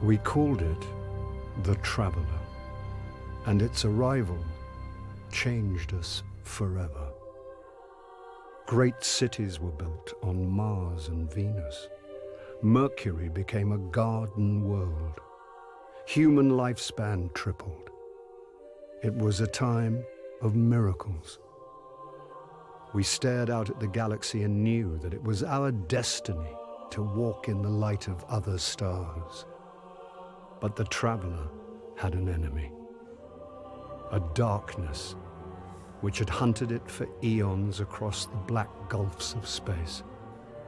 We called it the Traveler, and its arrival changed us forever. Great cities were built on Mars and Venus. Mercury became a garden world. Human lifespan tripled. It was a time of miracles. We stared out at the galaxy and knew that it was our destiny to walk in the light of other stars. But the Traveler had an enemy, a darkness which had hunted it for eons across the black gulfs of space.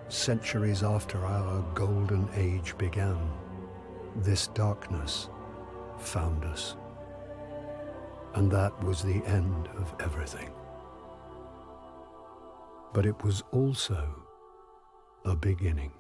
Centuries after our golden age began, this darkness found us. And that was the end of everything. But it was also a beginning.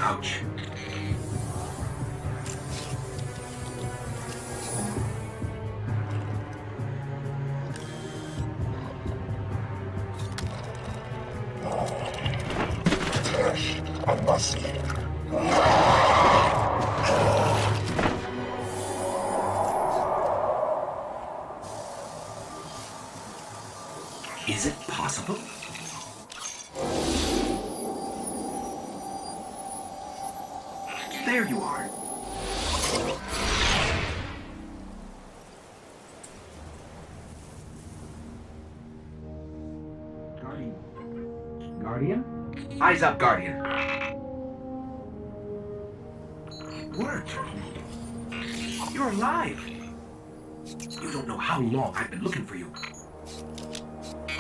Ouch. I must leave. Is it possible? There you are. Guardian? Eyes up, Guardian. Worked. You're alive. You don't know how long I've been looking for you.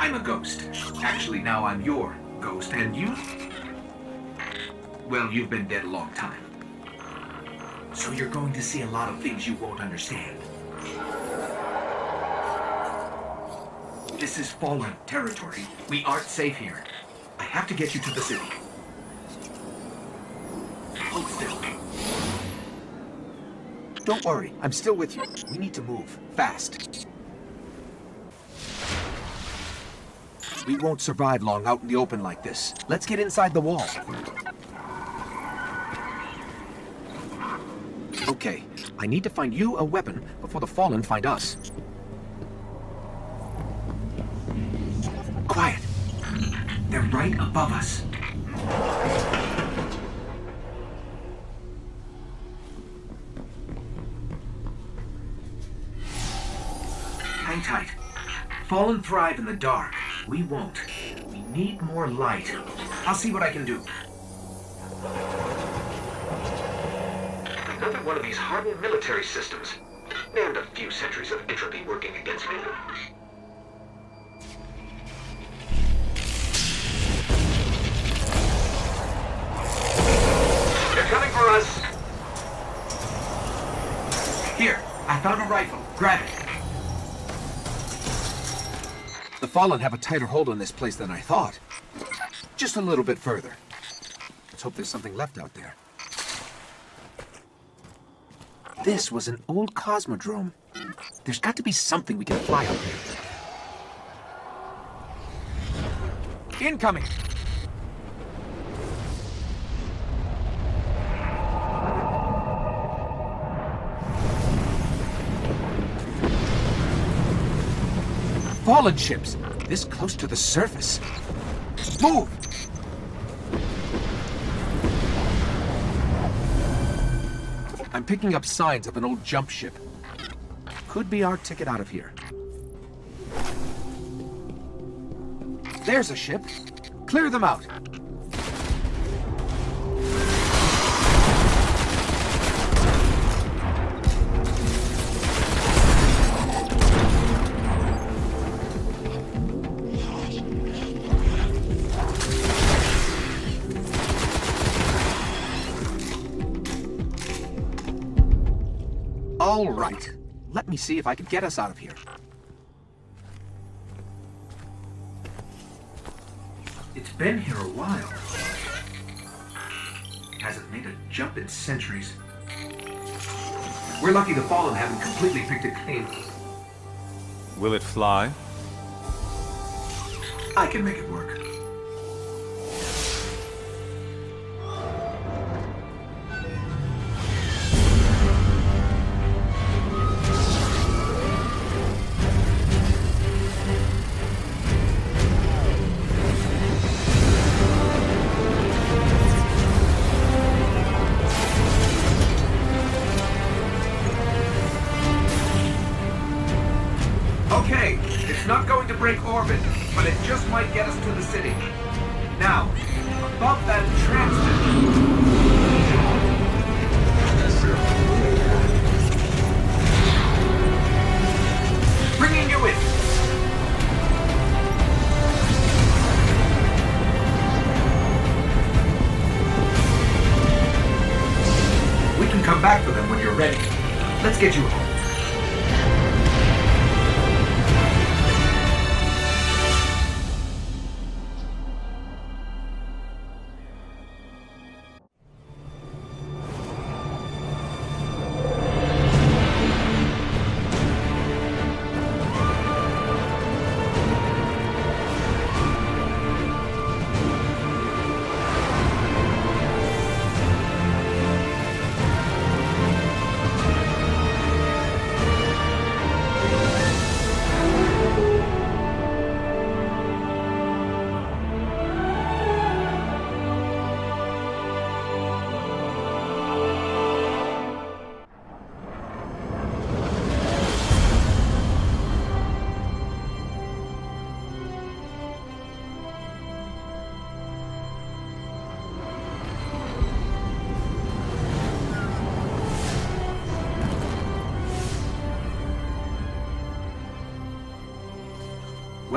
I'm a ghost. Actually, now I'm your ghost, and you? Well, you've been dead a long time. So you're going to see a lot of things you won't understand. This is fallen territory. We aren't safe here. I have to get you to the city. Hold still. Don't worry, I'm still with you. We need to move, fast. We won't survive long out in the open like this. Let's get inside the wall. Okay, I need to find you a weapon before the Fallen find us. Quiet. They're right above us. Hang tight. Fallen thrive in the dark. We won't. We need more light. I'll see what I can do. Another one of these hardened military systems. And a few centuries of entropy working against me. They're coming for us! Here, I found a rifle. Grab it. The Fallen have a tighter hold on this place than I thought. Just a little bit further. Let's hope there's something left out there. This was an old Cosmodrome. There's got to be something we can fly out there. Incoming! Fallen ships! This close to the surface. Move! I'm picking up signs of an old jump ship. Could be our ticket out of here. There's a ship. Clear them out. All right. Let me see if I can get us out of here. It's been here a while. Hasn't made a jump in centuries. We're lucky the Fallen haven't completely picked it clean. Will it fly? I can make it work. Okay, it's not going to break orbit, but it just might get us to the city. Now, above that transmitter. Bringing you in. We can come back for them when you're ready. Let's get you home.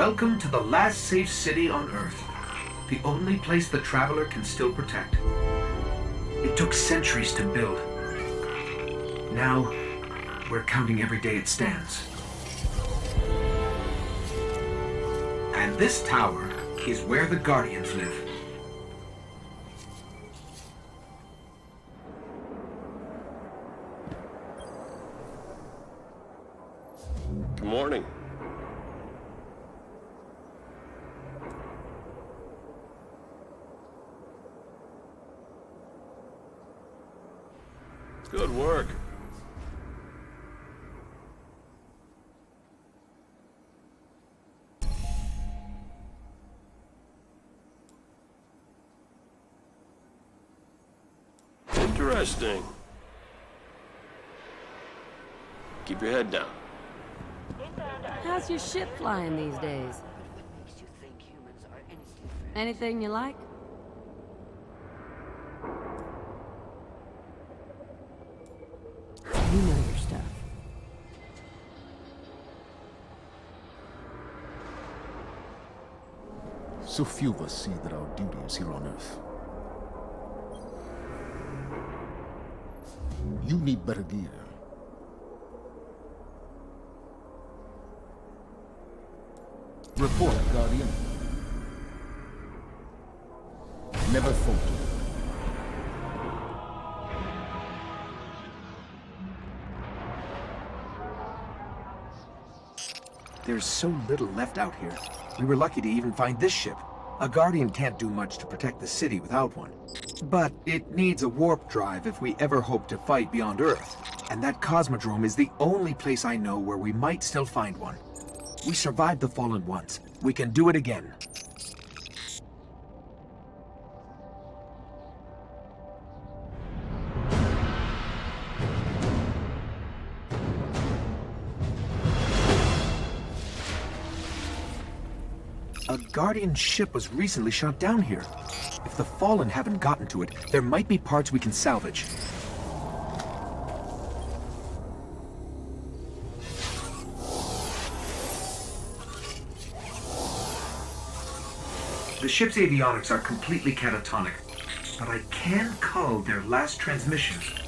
Welcome to the last safe city on Earth. The only place the Traveler can still protect. It took centuries to build. Now, we're counting every day it stands. And this tower is where the Guardians live. Good morning. Good work. Interesting. Keep your head down. How's your ship flying these days? Anything you like? You know your stuff. So few of us see that our duty is here on Earth. You need better gear. Report, Guardian. Never falter. There's so little left out here. We were lucky to even find this ship. A Guardian can't do much to protect the city without one. But it needs a warp drive if we ever hope to fight beyond Earth. And that Cosmodrome is the only place I know where we might still find one. We survived the Fallen once. We can do it again. A Guardian ship was recently shot down here. If the Fallen haven't gotten to it, there might be parts we can salvage. The ship's avionics are completely catatonic, but I can cull their last transmissions.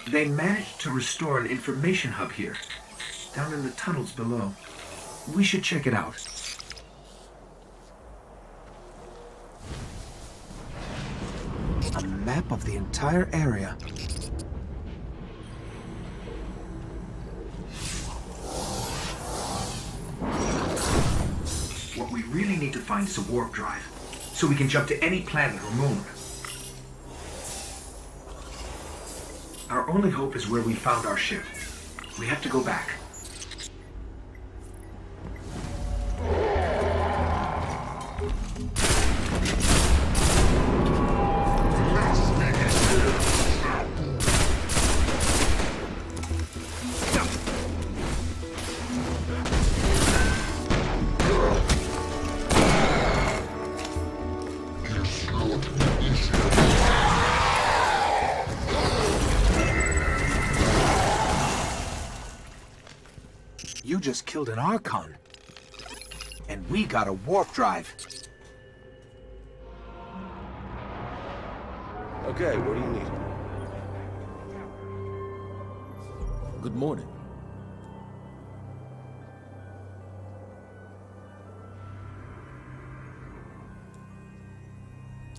They managed to restore an information hub here, down in the tunnels below. We should check it out. A map of the entire area. What we really need to find is a warp drive, so we can jump to any planet or moon. Our only hope is where we found our ship. We have to go back. You just killed an Archon. And we got a warp drive. Okay, what do you need? Good morning.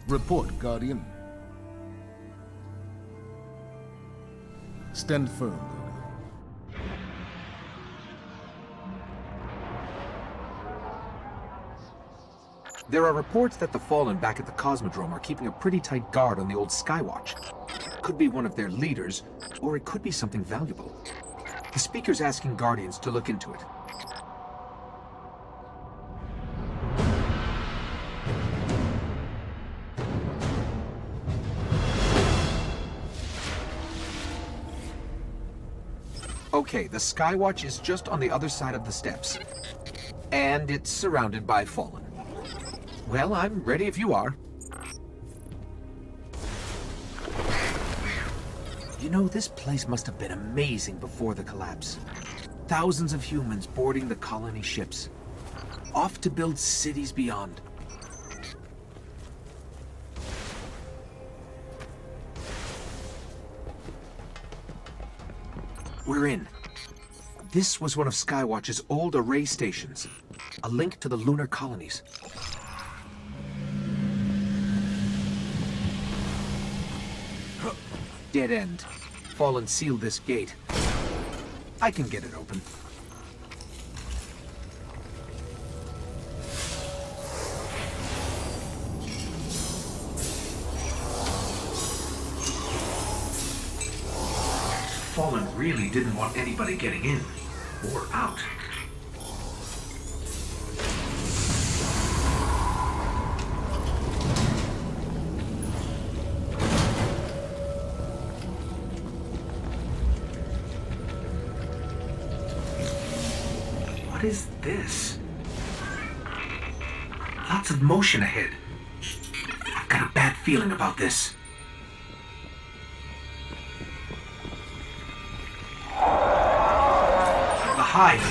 Report, Guardian. Stand firm, Guardian. There are reports that the Fallen back at the Cosmodrome are keeping a pretty tight guard on the old Skywatch. Could be one of their leaders, or it could be something valuable. The Speaker's asking Guardians to look into it. Okay, the Skywatch is just on the other side of the steps. And it's surrounded by Fallen. Well, I'm ready if you are. You know, this place must have been amazing before the collapse. Thousands of humans boarding the colony ships, off to build cities beyond. We're in. This was one of Skywatch's old array stations, a link to the lunar colonies. Dead end. Fallen sealed this gate. I can get it open. Fallen really didn't want anybody getting in or out. What is this? Lots of motion ahead. I've got a bad feeling about this. The Hive.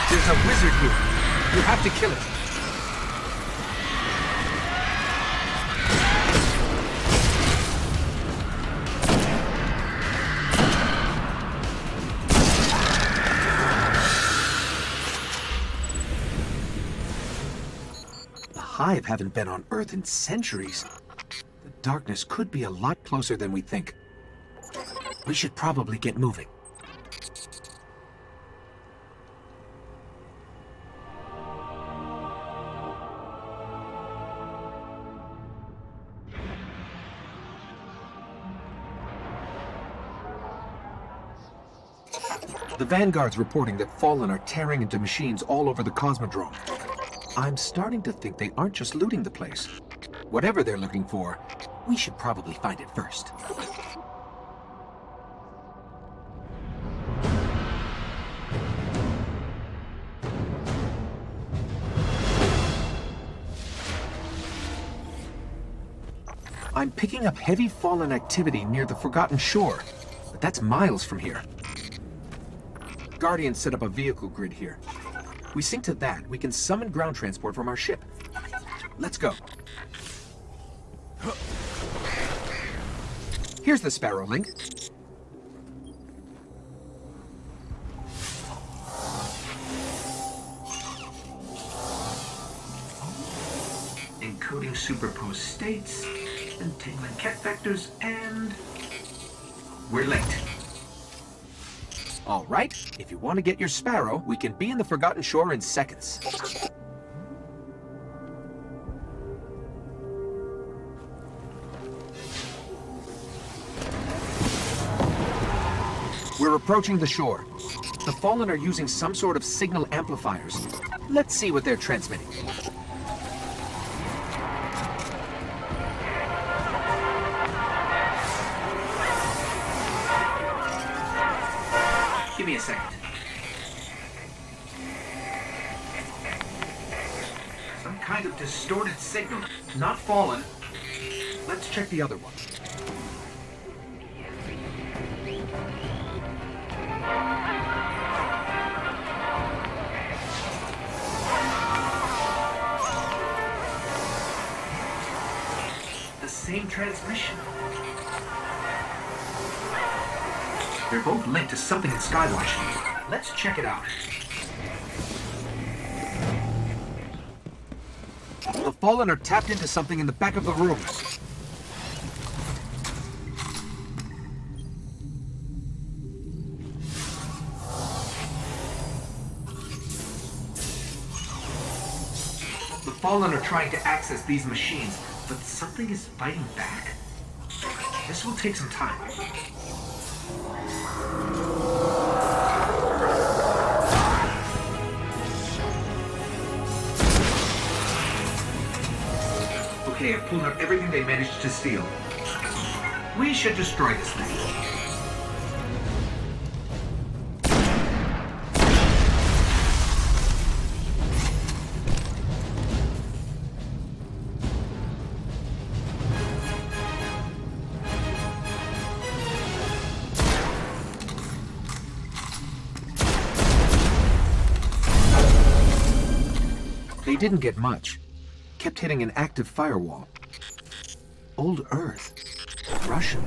There's a wizard here. You have to kill it. Hive haven't been on Earth in centuries. The darkness could be a lot closer than we think. We should probably get moving. The Vanguard's reporting that Fallen are tearing into machines all over the Cosmodrome. I'm starting to think they aren't just looting the place. Whatever they're looking for, we should probably find it first. I'm picking up heavy Fallen activity near the Forgotten Shore, but that's miles from here. Guardians set up a vehicle grid here. We sync to that, we can summon ground transport from our ship. Let's go. Here's the Sparrow link. Encoding superposed states, entangling ket vectors, and we're linked. All right, if you want to get your Sparrow, we can be in the Forgotten Shore in seconds. We're approaching the shore. The Fallen are using some sort of signal amplifiers. Let's see what they're transmitting. Give me a second. Some kind of distorted signal. Not Fallen. Let's check the other one. The same transmission. They're both linked to something in Skywatch. Let's check it out. The Fallen are tapped into something in the back of the room. The Fallen are trying to access these machines, but something is fighting back. This will take some time. Okay, They have pulled out everything they managed to steal. We should destroy this thing. They didn't get much. Kept hitting an active firewall. Old Earth. Russian.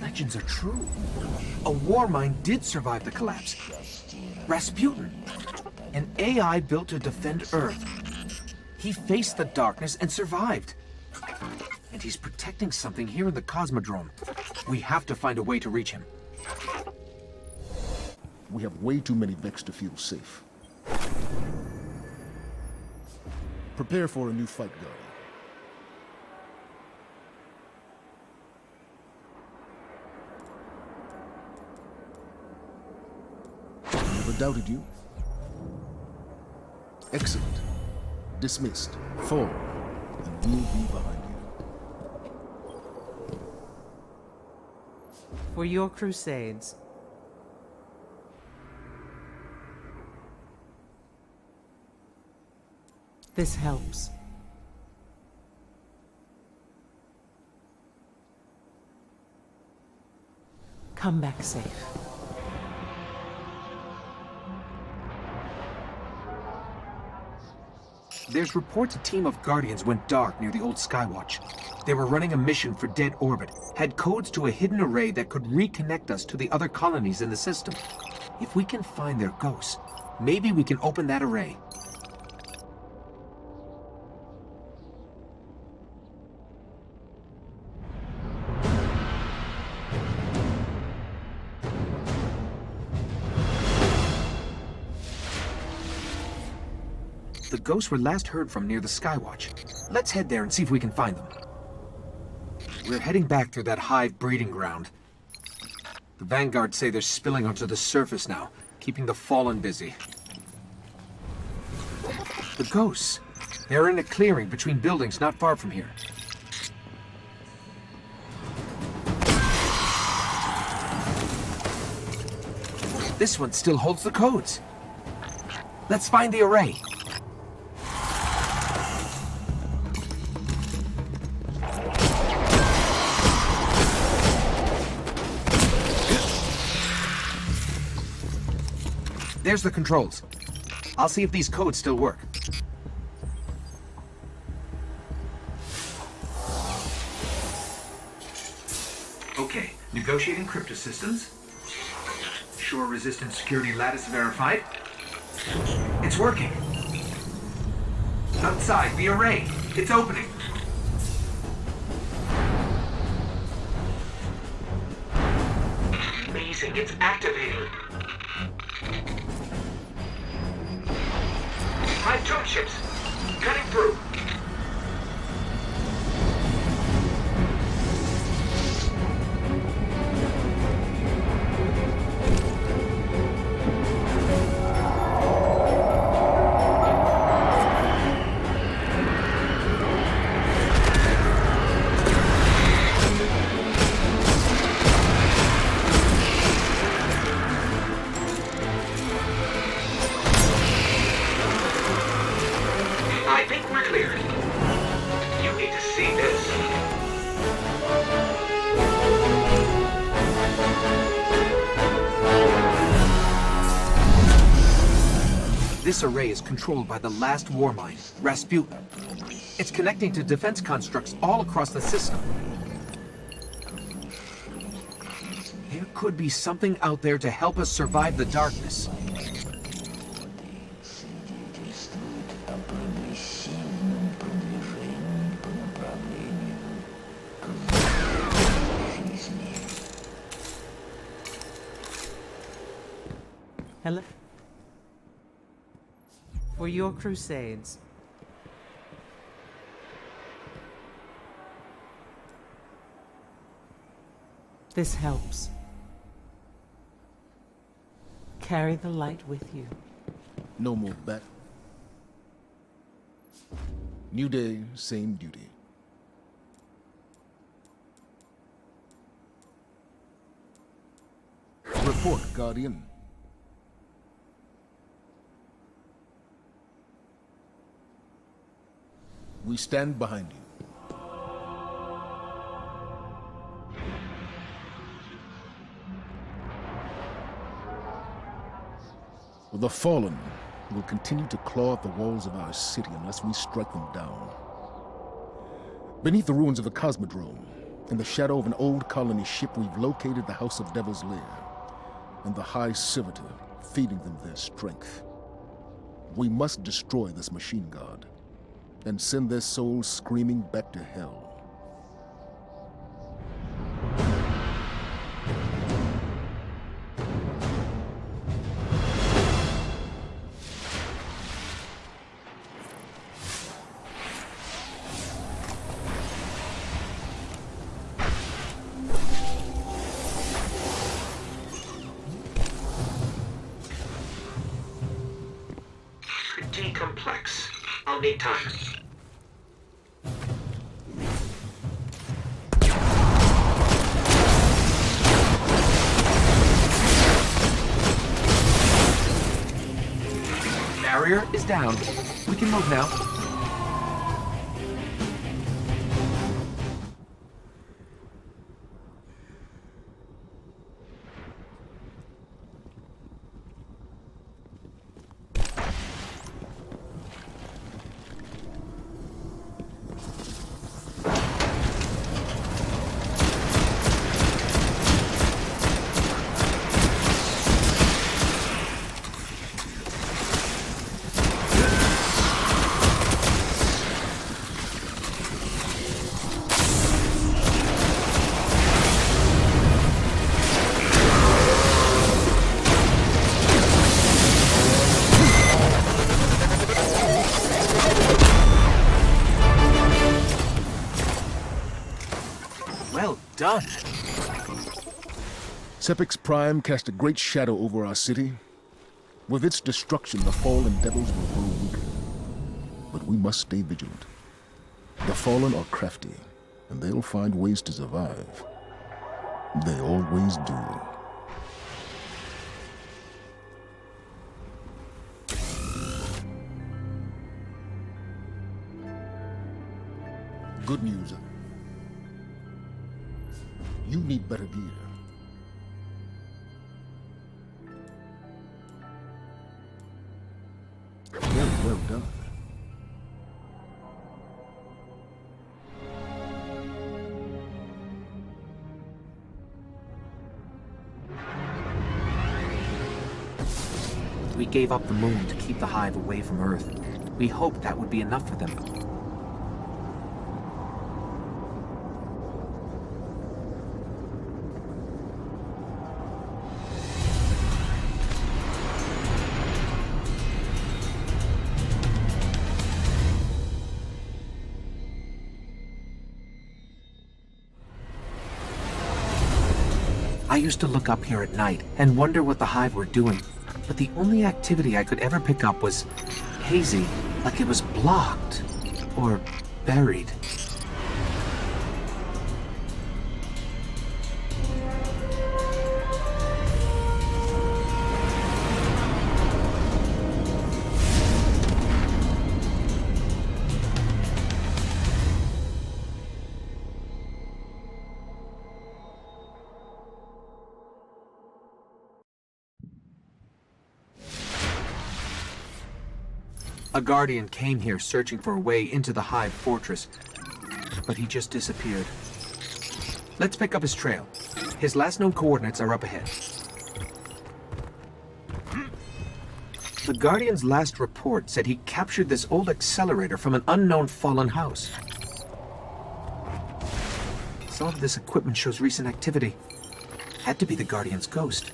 Legends are true. A Warmind did survive the collapse. Rasputin. An AI built to defend Earth. He faced the darkness and survived. And he's protecting something here in the Cosmodrome. We have to find a way to reach him. We have way too many Vex to feel safe. Prepare for a new fight, Guardian. Never doubted you. Excellent. Dismissed. Forward, and we'll be behind you. For your crusades. This helps. Come back safe. There's reports a team of Guardians went dark near the old Skywatch. They were running a mission for Dead Orbit, had codes to a hidden array that could reconnect us to the other colonies in the system. If we can find their ghosts, maybe we can open that array. The ghosts were last heard from near the Skywatch. Let's head there and see if we can find them. We're heading back through that Hive breeding ground. The Vanguard say they're spilling onto the surface now, keeping the Fallen busy. The ghosts. They're in a clearing between buildings not far from here. This one still holds the codes. Let's find the array. There's the controls. I'll see if these codes still work. Okay, negotiating crypto systems. Shore resistant security lattice verified. It's working. Outside, the array. It's opening. Amazing, it's activated. Hive drone ships, cutting through. I think we're clear. You need to see this. This array is controlled by the last Warmind, Rasputin. It's connecting to defense constructs all across the system. There could be something out there to help us survive the darkness. Hello? For your crusades. This helps. Carry the light with you. No more bat. New day, same duty. Report, Guardian. We stand behind you. The Fallen will continue to claw at the walls of our city unless we strike them down. Beneath the ruins of the Cosmodrome, in the shadow of an old colony ship, we've located the House of Devil's Lair and the High Servitor, feeding them their strength. We must destroy this machine god and send their souls screaming back to hell. Pretty complex. I'll need time. Barrier is down. We can move now. Well done. Sepix Prime cast a great shadow over our city. With its destruction, the Fallen Devils will grow weaker. But we must stay vigilant. The Fallen are crafty, and they'll find ways to survive. They always do. Good news. You need better gear. Very well done. We gave up the moon to keep the Hive away from Earth. We hoped that would be enough for them. I used to look up here at night and wonder what the Hive were doing, but the only activity I could ever pick up was hazy, like it was blocked or buried. A Guardian came here searching for a way into the Hive fortress, but he just disappeared. Let's pick up his trail. His last known coordinates are up ahead. The Guardian's last report said he captured this old accelerator from an unknown fallen house. Some of this equipment shows recent activity. Had to be the Guardian's ghost.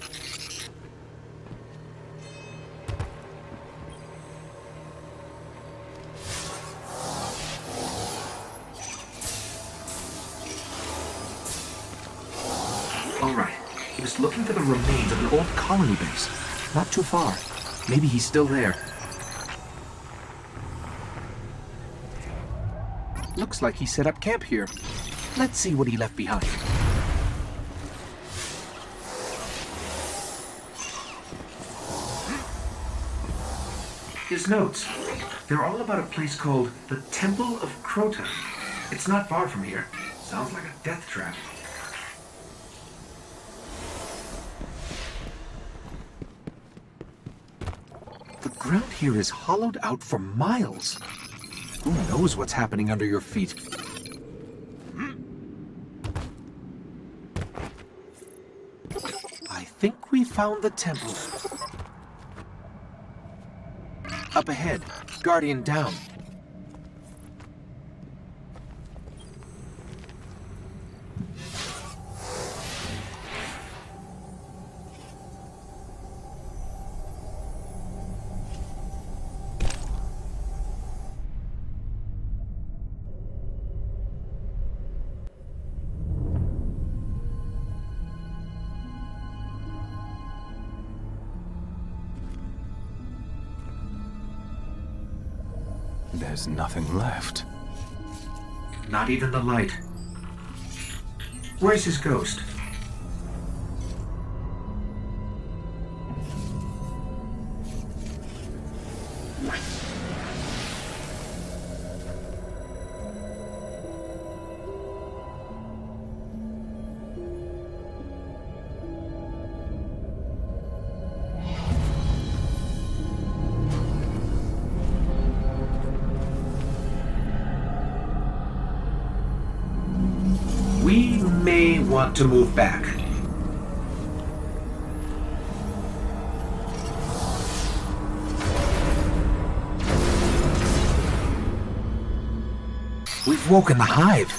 All right. He was looking for the remains of an old colony base. Not too far. Maybe he's still there. Looks like he set up camp here. Let's see what he left behind. His notes. They're all about a place called the Temple of Crota. It's not far from here. Sounds like a death trap. The ground here is hollowed out for miles. Who knows what's happening under your feet? I think we found the temple. Up ahead, Guardian down. There's nothing left. Not even the light. Where's his ghost? We may want to move back. We've woken the Hive.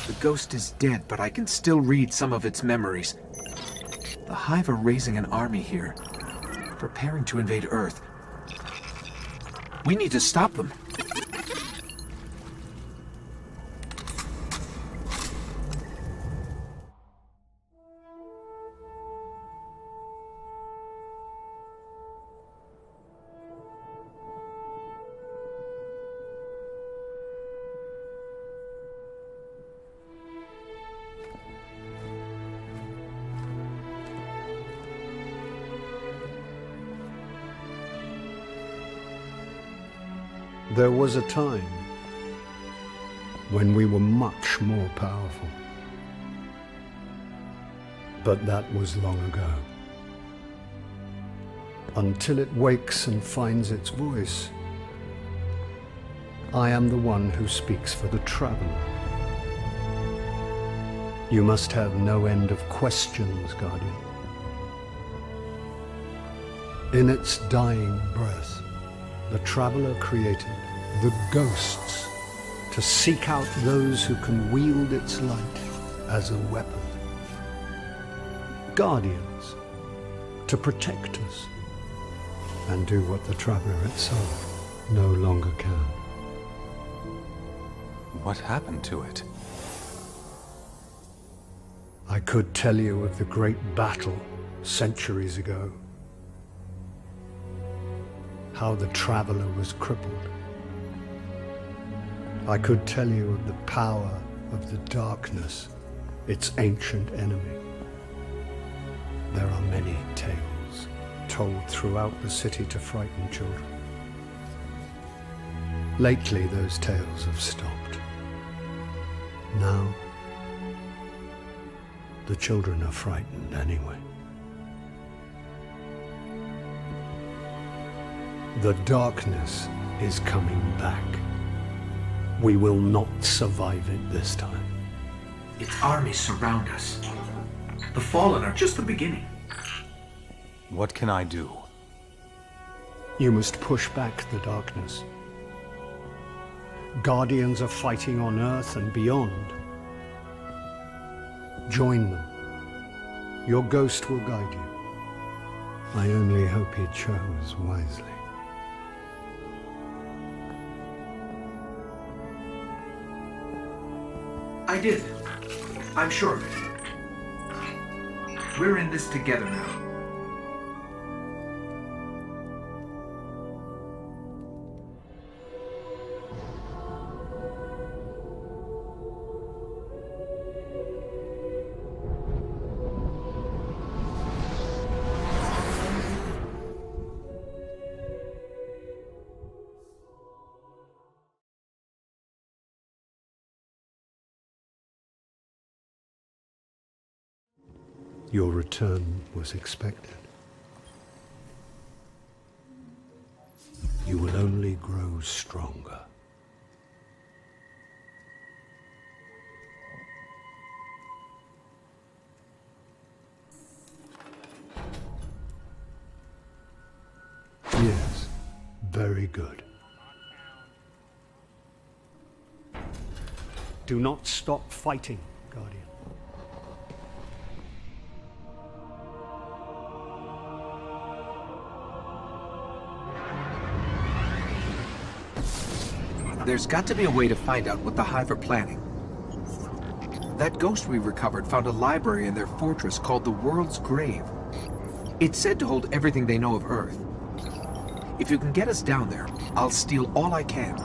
The ghost is dead, but I can still read some of its memories. The Hive are raising an army here, preparing to invade Earth. We need to stop them. There was a time when we were much more powerful. But that was long ago. Until it wakes and finds its voice, I am the one who speaks for the traveler. You must have no end of questions, Guardian. In its dying breath, the traveler created the ghosts to seek out those who can wield its light as a weapon. Guardians to protect us and do what the traveler itself no longer can. What happened to it? I could tell you of the great battle centuries ago. How the traveler was crippled. I could tell you of the power of the darkness, its ancient enemy. There are many tales told throughout the city to frighten children. Lately, those tales have stopped. Now, the children are frightened anyway. The darkness is coming back. We will not survive it this time. Its armies surround us. The Fallen are just the beginning. What can I do? You must push back the darkness. Guardians are fighting on Earth and beyond. Join them. Your ghost will guide you. I only hope he chose wisely. I did. I'm sure of it. We're in this together now. Your return was expected. You will only grow stronger. Yes, very good. Do not stop fighting, Guardian. There's got to be a way to find out what the Hive are planning. That ghost we recovered found a library in their fortress called the World's Grave. It's said to hold everything they know of Earth. If you can get us down there, I'll steal all I can.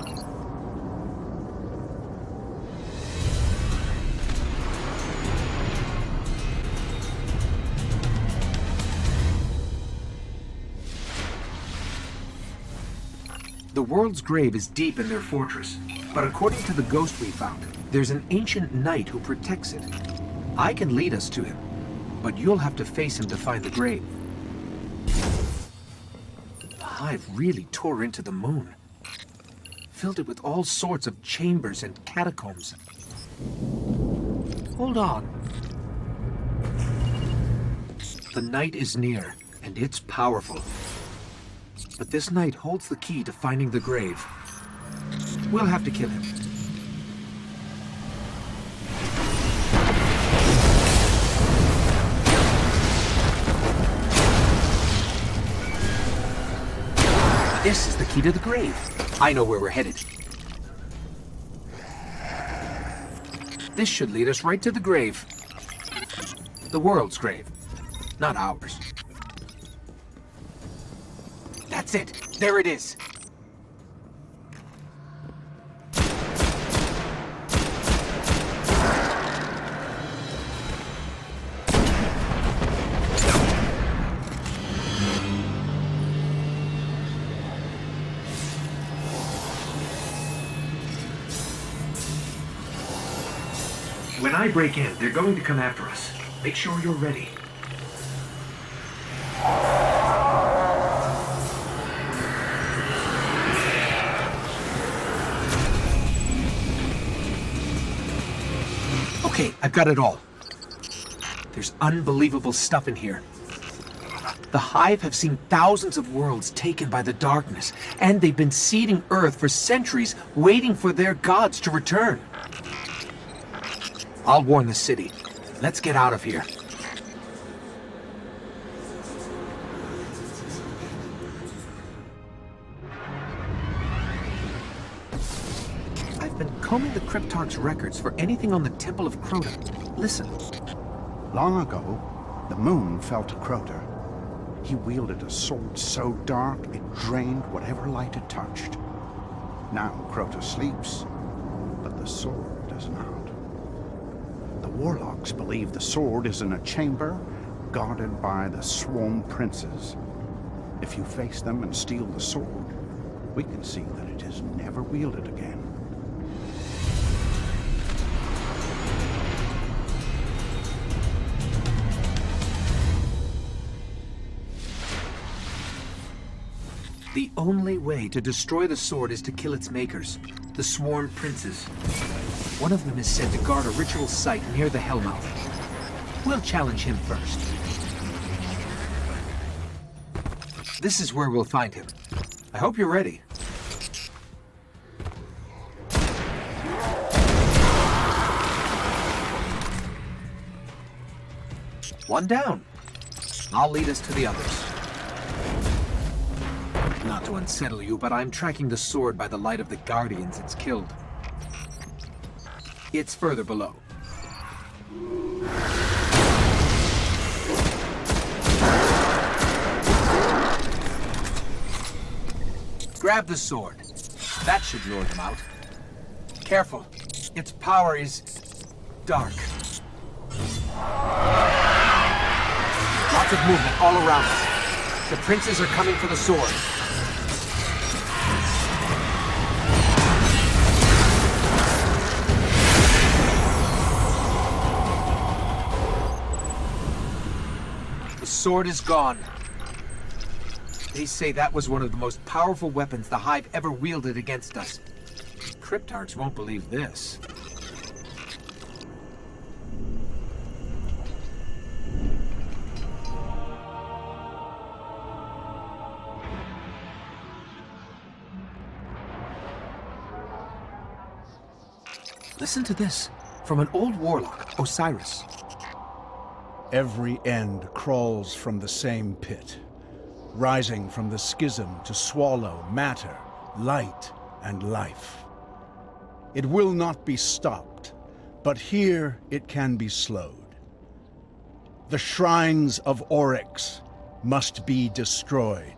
The World's Grave is deep in their fortress, but according to the ghost we found, there's an ancient knight who protects it. I can lead us to him, but you'll have to face him to find the grave. The Hive really tore into the moon. Filled it with all sorts of chambers and catacombs. Hold on. The night is near, and it's powerful. But this knight holds the key to finding the grave. We'll have to kill him. This is the key to the grave. I know where we're headed. This should lead us right to the grave. The world's grave, not ours. That's it. There it is. When I break in, they're going to come after us. Make sure you're ready. Okay, I've got it all. There's unbelievable stuff in here. The Hive have seen thousands of worlds taken by the darkness, and they've been seeding Earth for centuries, waiting for their gods to return. I'll warn the city. Let's get out of here. I've been combing the Cryptarch's records for anything on the Temple of Crota. Listen. Long ago, the moon fell to Crota. He wielded a sword so dark it drained whatever light it touched. Now Crota sleeps, but the sword does not. The warlocks believe the sword is in a chamber guarded by the Swarm Princes. If you face them and steal the sword, we can see that it is never wielded again. The only way to destroy the sword is to kill its makers, the Swarm Princes. One of them is said to guard a ritual site near the Hellmouth. We'll challenge him first. This is where we'll find him. I hope you're ready. One down. I'll lead us to the others. Not to unsettle you, but I'm tracking the sword by the light of the Guardians it's killed. It's further below. Grab the sword. That should lure them out. Careful. Its power is dark. Lots of movement all around us. The princes are coming for the sword. The sword is gone. They say that was one of the most powerful weapons the Hive ever wielded against us. Cryptarchs won't believe this. Listen to this, from an old warlock, Osiris. Every end crawls from the same pit, rising from the schism to swallow matter, light, and life. It will not be stopped, but here it can be slowed. The shrines of Oryx must be destroyed.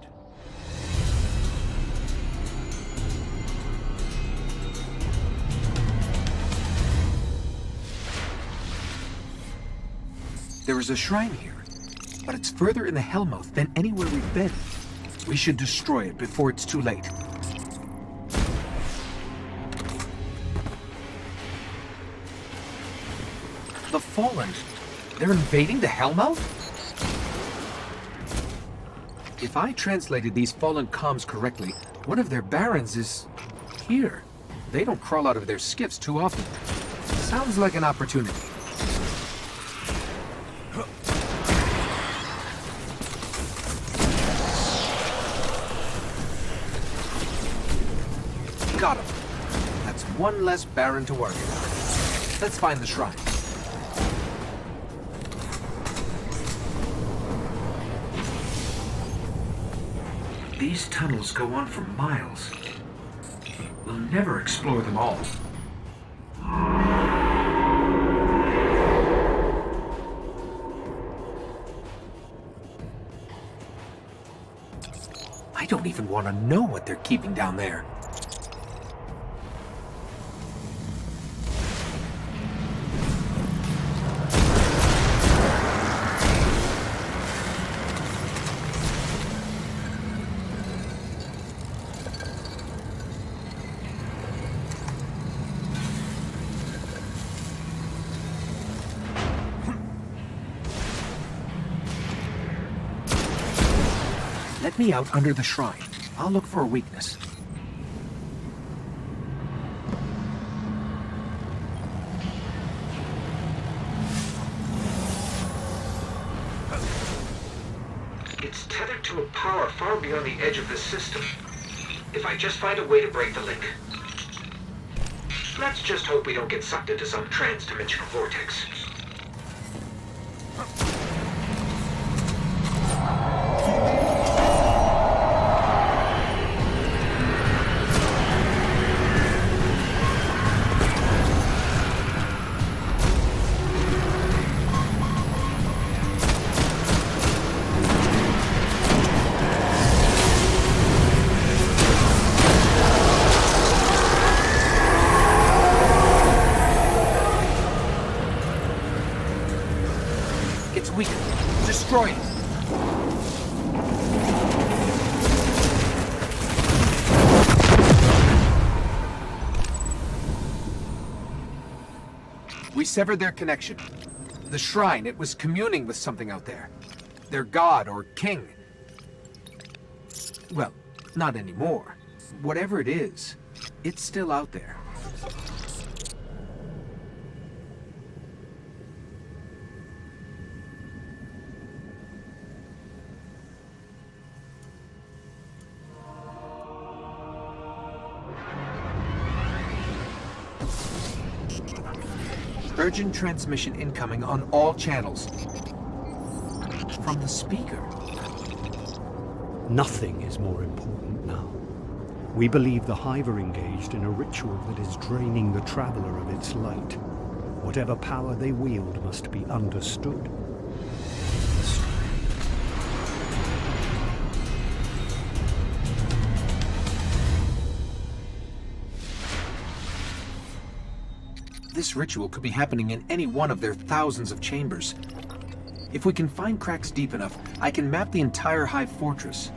There is a shrine here, but it's further in the Hellmouth than anywhere we've been. We should destroy it before it's too late. The Fallen, they're invading the Hellmouth? If I translated these Fallen comms correctly, one of their barons is here. They don't crawl out of their skiffs too often. Sounds like an opportunity. Got him. That's one less Baron to worry about. Let's find the shrine. These tunnels go on for miles. We'll never explore them all. I don't even want to know what they're keeping down there. Let me out under the shrine. I'll look for a weakness. It's tethered to a power far beyond the edge of this system. If I just find a way to break the link. Let's just hope we don't get sucked into some trans-dimensional vortex. Destroy it. We severed their connection. The shrine, it was communing with something out there. Their god or king. Well, not anymore. Whatever it is, it's still out there. Urgent transmission incoming on all channels. From the speaker. Nothing is more important now. We believe the Hive are engaged in a ritual that is draining the Traveler of its light. Whatever power they wield must be understood. This ritual could be happening in any one of their thousands of chambers. If we can find cracks deep enough, I can map the entire Hive fortress.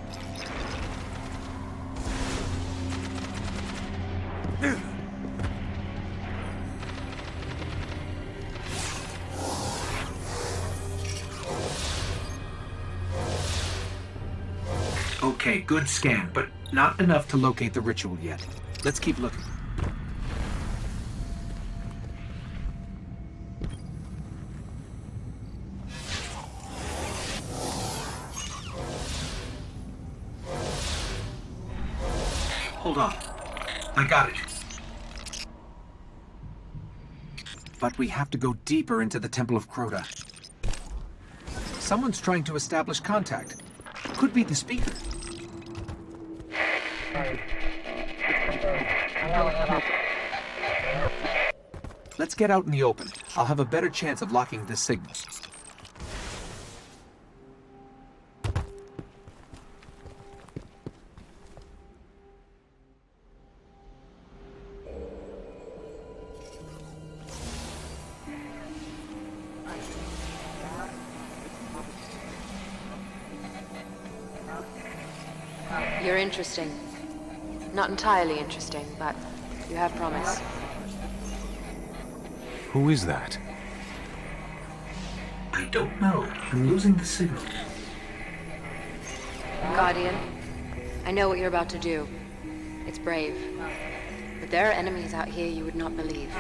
Okay, good scan, but not enough to locate the ritual yet. Let's keep looking. Hold on. I got it. But we have to go deeper into the Temple of Crota. Someone's trying to establish contact. Could be the speaker. Let's get out in the open. I'll have a better chance of locking this signal. You're interesting. Not entirely interesting, but you have promise. Who is that? I don't know. I'm losing the signal. Guardian, I know what you're about to do. It's brave. But there are enemies out here you would not believe.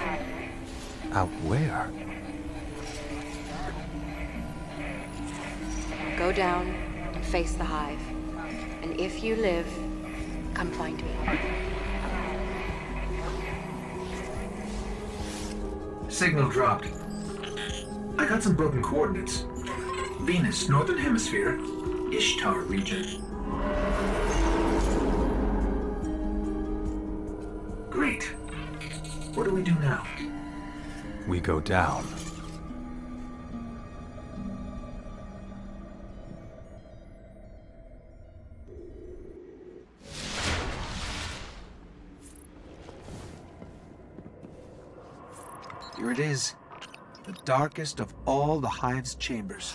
Out where? Go down and face the Hive. And if you live, come find me. Signal dropped. I got some broken coordinates. Venus, Northern Hemisphere, Ishtar region. Great. What do we do now? We go down. Here it is. The darkest of all the Hive's chambers.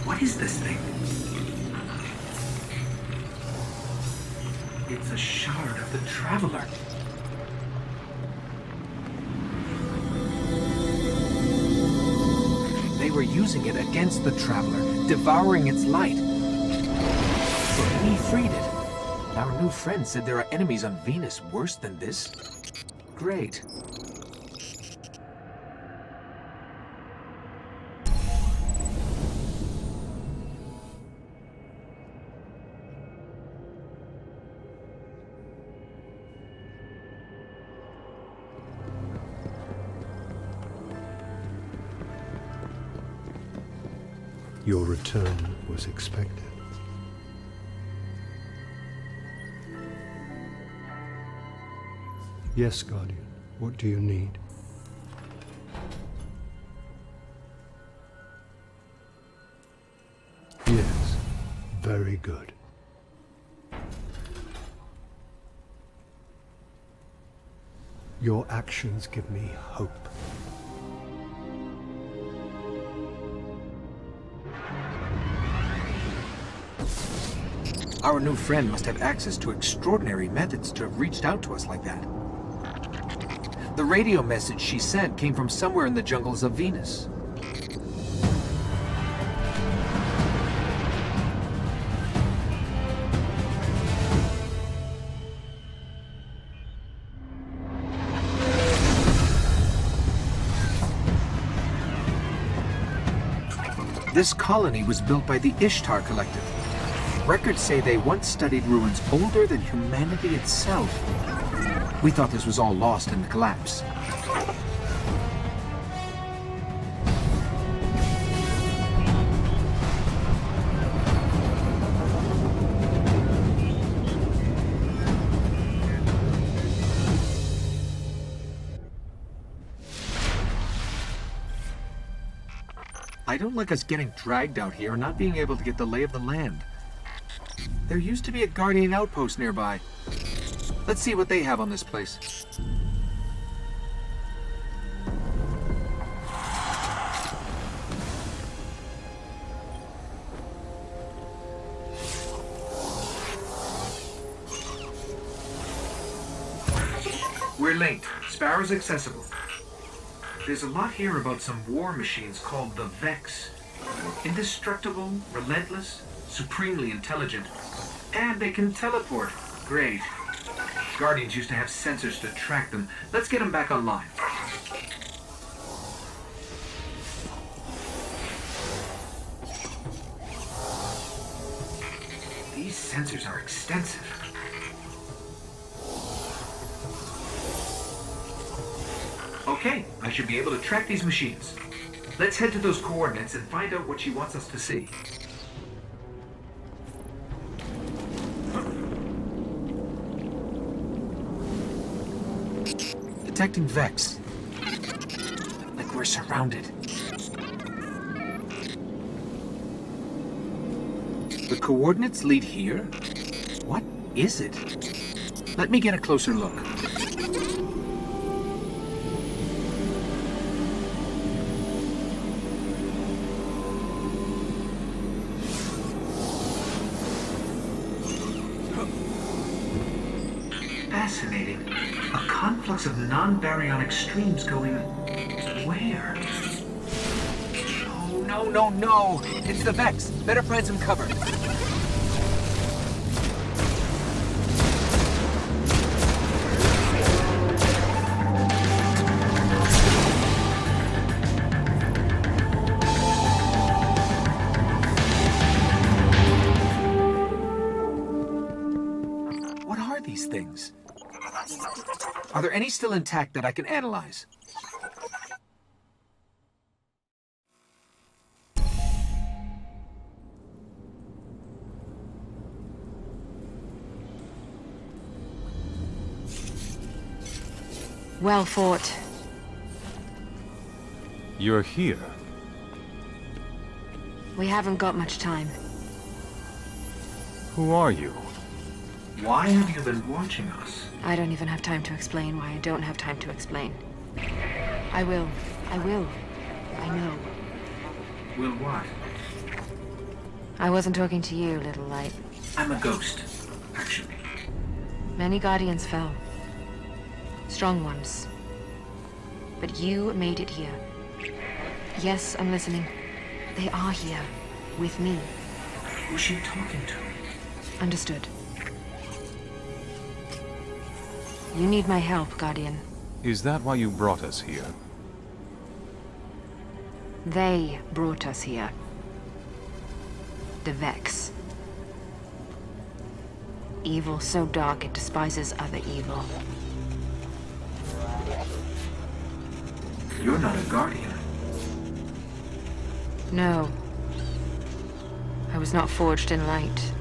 What is this thing? It's a shard of the Traveler. They were using it against the Traveler, devouring its light. But we freed it. Our new friend said there are enemies on Venus worse than this. Great. Your return was expected. Yes, Guardian. What do you need? Yes. Very good. Your actions give me hope. Our new friend must have access to extraordinary methods to have reached out to us like that. The radio message she sent came from somewhere in the jungles of Venus. This colony was built by the Ishtar Collective. Records say they once studied ruins older than humanity itself. We thought this was all lost in the collapse. I don't like us getting dragged out here and not being able to get the lay of the land. There used to be a Guardian outpost nearby. Let's see what they have on this place. We're linked. Sparrow's accessible. There's a lot here about some war machines called the Vex. Indestructible, relentless, supremely intelligent. And they can teleport. Great. Guardians used to have sensors to track them. Let's get them back online. These sensors are extensive. Okay, I should be able to track these machines. Let's head to those coordinates and find out what she wants us to see. Detecting Vex. Like we're surrounded. The coordinates lead here? What is it? Let me get a closer look. Fascinating. A conflux of non-baryonic streams going... where? Oh, no, no, no! It's the Vex! Better find some cover. What are these things? Are there any still intact that I can analyze? Well fought. You're here. We haven't got much time. Who are you? Why have you been watching us? I don't even have time to explain why I don't have time to explain. I will. I will. I know. Will what? I wasn't talking to you, little light. I'm a ghost, actually. Many Guardians fell. Strong ones. But you made it here. Yes, I'm listening. They are here. With me. Who's she talking to? Understood. You need my help, Guardian. Is that why you brought us here? They brought us here. The Vex. Evil so dark it despises other evil. You're not a Guardian. No. I was not forged in light.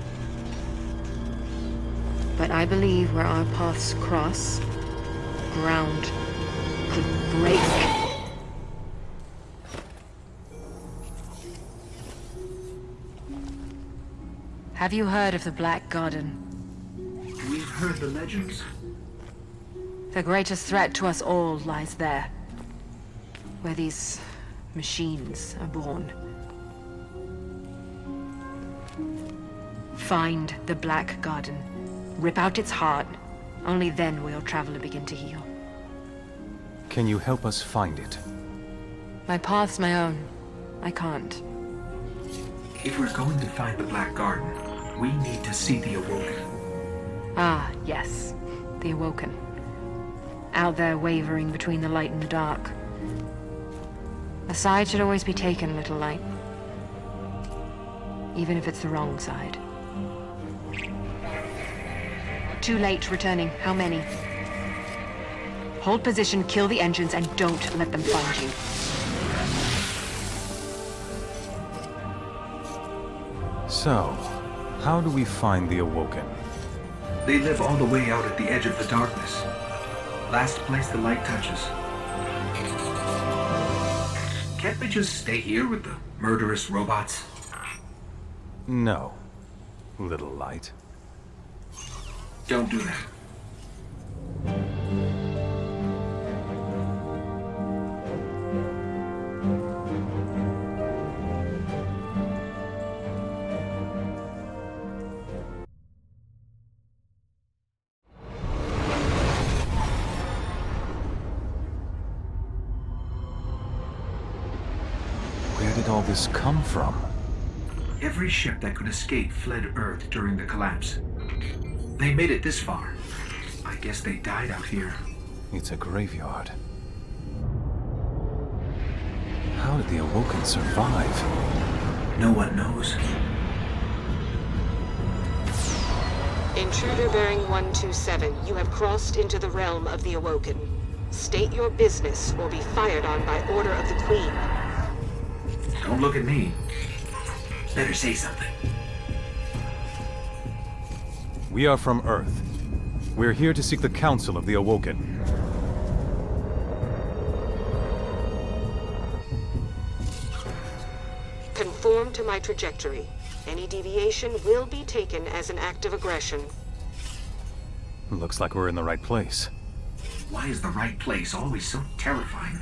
But I believe where our paths cross, ground could break. Have you heard of the Black Garden? We've heard the legends. The greatest threat to us all lies there. Where these machines are born. Find the Black Garden. Rip out its heart. Only then will your traveler begin to heal. Can you help us find it? My path's my own. I can't. If we're going to find the Black Garden, we need to see the Awoken. Ah, yes. The Awoken. Out there wavering between the light and the dark. A side should always be taken, little light. Even if it's the wrong side. Too late returning. How many? Hold position, kill the engines, and don't let them find you. So, how do we find the Awoken? They live all the way out at the edge of the darkness. Last place the light touches. Can't we just stay here with the murderous robots? No, little light. Don't do that. Where did all this come from? Every ship that could escape fled Earth during the collapse. They made it this far. I guess they died out here. It's a graveyard. How did the Awoken survive? No one knows. Intruder bearing 127, you have crossed into the realm of the Awoken. State your business or be fired on by order of the Queen. Don't look at me. Better say something. We are from Earth. We're here to seek the counsel of the Awoken. Conform to my trajectory. Any deviation will be taken as an act of aggression. Looks like we're in the right place. Why is the right place always so terrifying?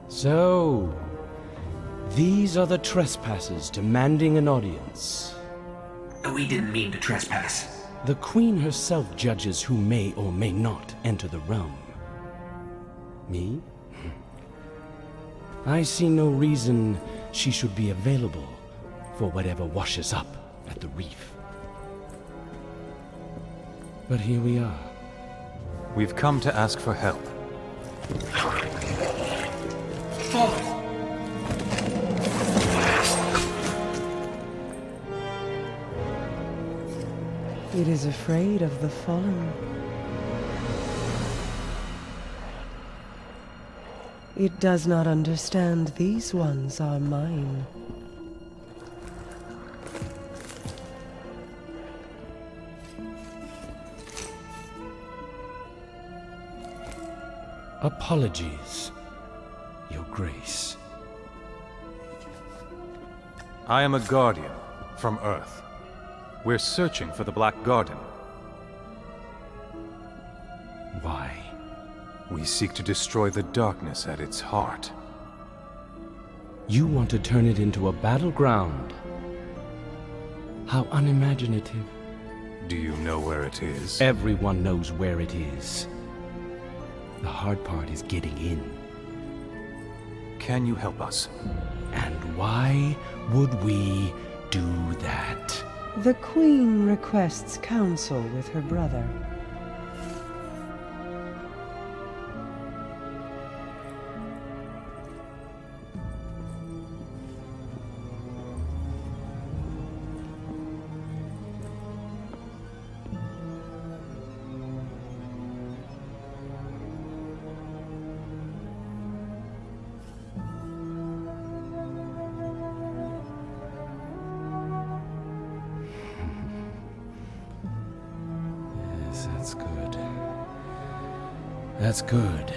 So, these are the trespassers demanding an audience. We didn't mean to trespass. The Queen herself judges who may or may not enter the realm. Me? I see no reason she should be available for whatever washes up at the reef. But here we are. We've come to ask for help. It is afraid of the fallen. It does not understand these ones are mine. Apologies, Your Grace. I am a guardian from Earth. We're searching for the Black Garden. Why? We seek to destroy the darkness at its heart. You want to turn it into a battleground? How unimaginative. Do you know where it is? Everyone knows where it is. The hard part is getting in. Can you help us? And why would we do that? The Queen requests counsel with her brother. That's good. That's good.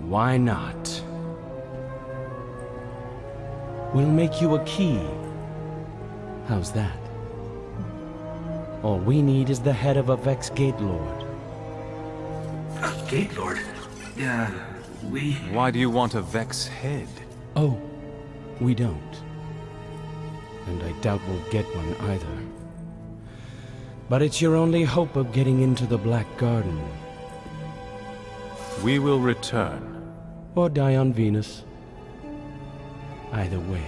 Why not? We'll make you a key. How's that? All we need is the head of a Vex Gate Lord. A Gate Lord? We... Why do you want a Vex head? Oh, we don't. And I doubt we'll get one either. But it's your only hope of getting into the Black Garden. We will return. Or die on Venus. Either way.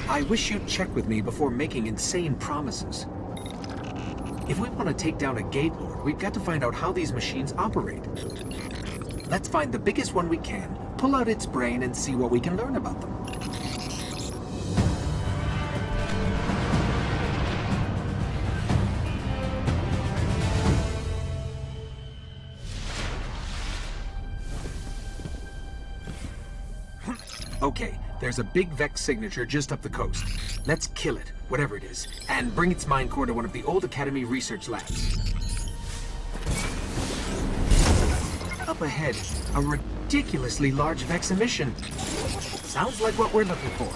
I wish you'd check with me before making insane promises. If we want to take down a Gate Lord, we've got to find out how these machines operate. Let's find the biggest one we can, pull out its brain, and see what we can learn about them. Okay, there's a big Vex signature just up the coast. Let's kill it, whatever it is, and bring its mind core to one of the old Academy research labs. Up ahead, a ridiculously large Vex emission. Sounds like what we're looking for.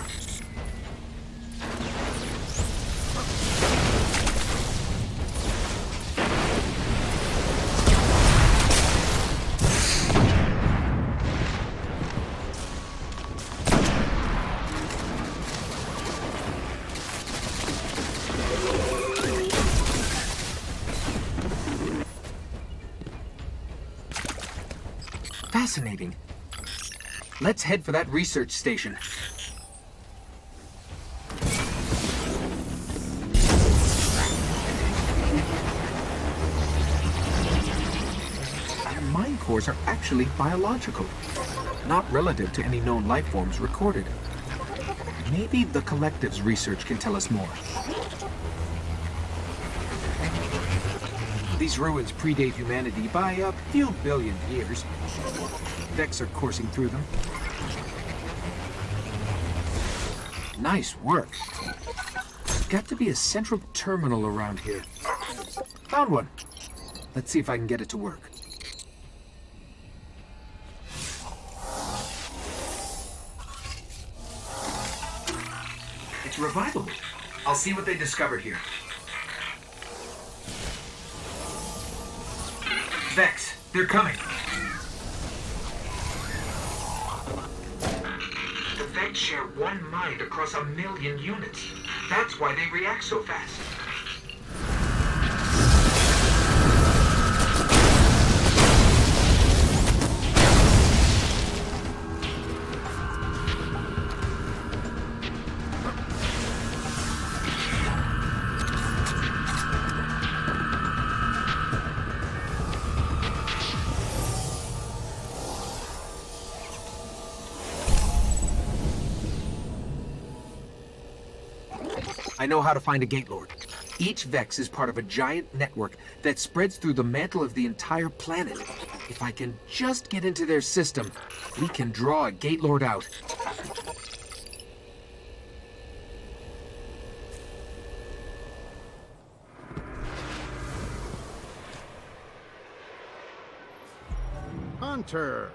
Fascinating. Let's head for that research station. Their mind cores are actually biological, not relative to any known life forms recorded. Maybe the Collective's research can tell us more. These ruins predate humanity by a few billion years. Vex are coursing through them. Nice work. There's got to be a central terminal around here. Found one. Let's see if I can get it to work. It's revivable. I'll see what they discovered here. Vex, they're coming. The Vex share one mind across 1 million units. That's why they react so fast. I know how to find a Gate Lord. Each Vex is part of a giant network that spreads through the mantle of the entire planet. If I can just get into their system, we can draw a Gate Lord out. Hunter!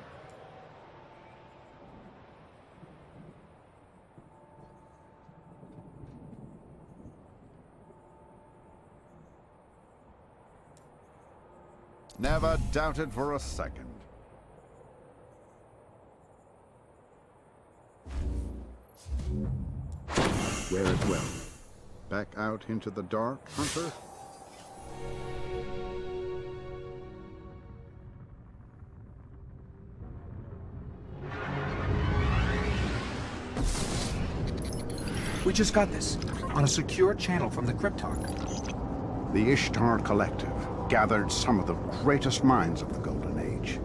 Never doubted for a second. Wear it well. Back out into the dark, Hunter? We just got this, on a secure channel from the Cryptarch. The Ishtar Collective gathered some of the greatest minds of the Golden Age.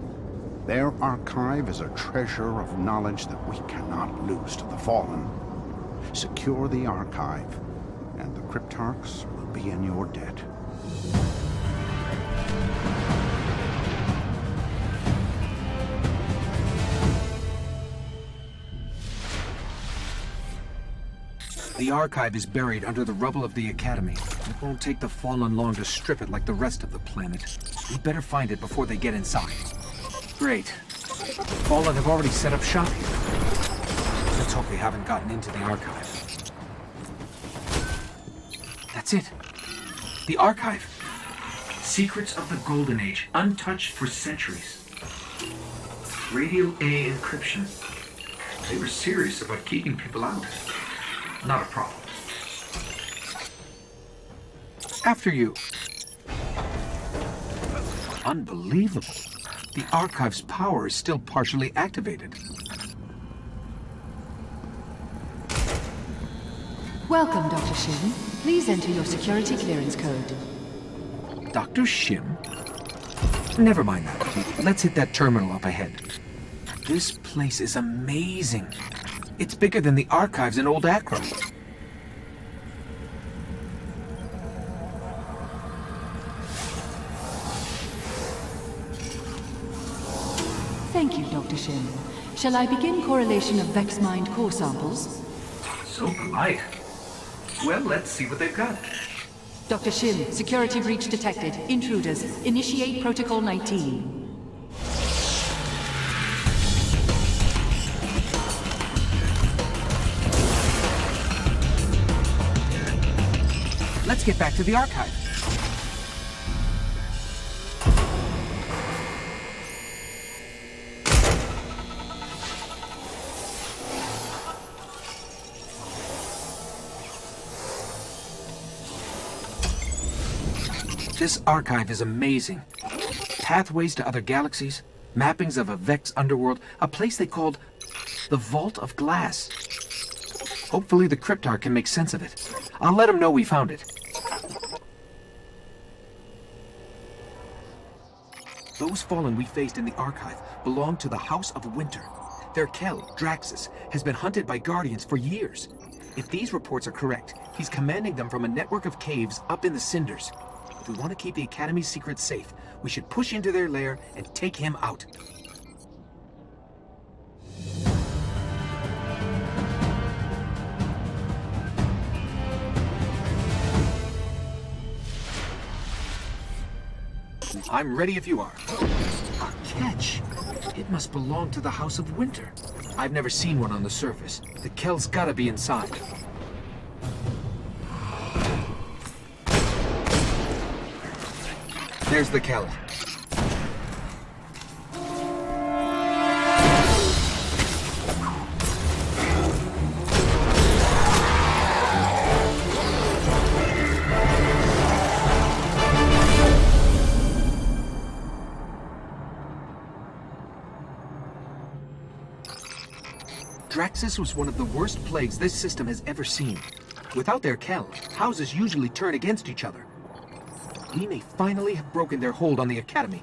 Their archive is a treasure of knowledge that we cannot lose to the Fallen. Secure the archive, and the Cryptarchs will be in your debt. The archive is buried under the rubble of the Academy. It won't take the Fallen long to strip it like the rest of the planet. We better find it before they get inside. Great. The Fallen have already set up shop here. Let's hope they haven't gotten into the archive. That's it. The archive. Secrets of the Golden Age, untouched for centuries. Radio A encryption. They were serious about keeping people out. Not a problem. After you. Unbelievable. The archive's power is still partially activated. Welcome, Dr. Shim. Please enter your security clearance code. Dr. Shim? Never mind that. Let's hit that terminal up ahead. This place is amazing. It's bigger than the archives in Old Acro. Thank you, Dr. Shim. Shall I begin correlation of Vex Mind core samples? So polite. Well, let's see what they've got. Dr. Shim, security breach detected. Intruders. Initiate Protocol 19. Let's get back to the archive. This archive is amazing. Pathways to other galaxies, mappings of a Vex underworld, a place they called the Vault of Glass. Hopefully the Cryptarch can make sense of it. I'll let him know we found it. Those Fallen we faced in the archive belong to the House of Winter. Their Kel, Draxus, has been hunted by Guardians for years. If these reports are correct, he's commanding them from a network of caves up in the cinders. If we want to keep the Academy's secrets safe, we should push into their lair and take him out. I'm ready if you are. A catch. It must belong to the House of Winter. I've never seen one on the surface. The Kel's gotta be inside. There's the Kel. Draxus was one of the worst plagues this system has ever seen. Without their Kel, houses usually turn against each other. We may finally have broken their hold on the Academy.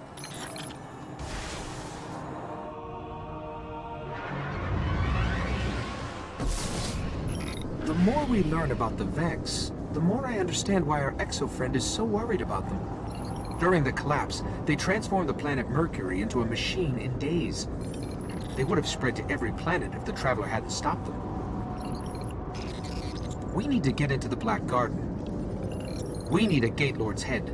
The more we learn about the Vex, the more I understand why our exo-friend is so worried about them. During the collapse, they transformed the planet Mercury into a machine in days. They would have spread to every planet if the Traveler hadn't stopped them. We need to get into the Black Garden. We need a Gate Lord's head.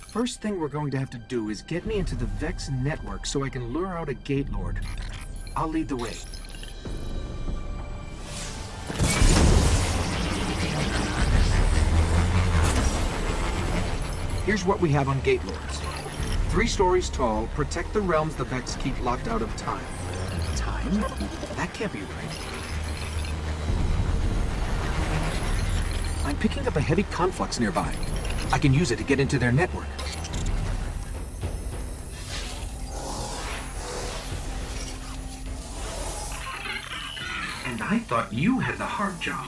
First thing we're going to have to do is get me into the Vex Network so I can lure out a Gate Lord. I'll lead the way. Here's what we have on Gate Lords. 3 stories tall, protect the realms the Vex keep locked out of time. Time? That can't be right. I'm picking up a heavy conflux nearby. I can use it to get into their network. And I thought you had the hard job.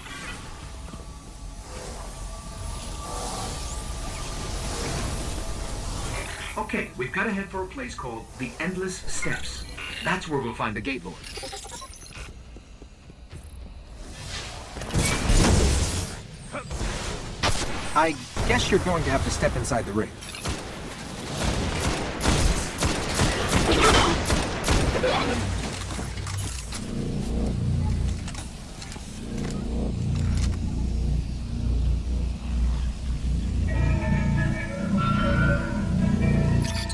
Okay, we've got to head for a place called the Endless Steps. That's where we'll find the Gate Lord. I guess you're going to have to step inside the ring.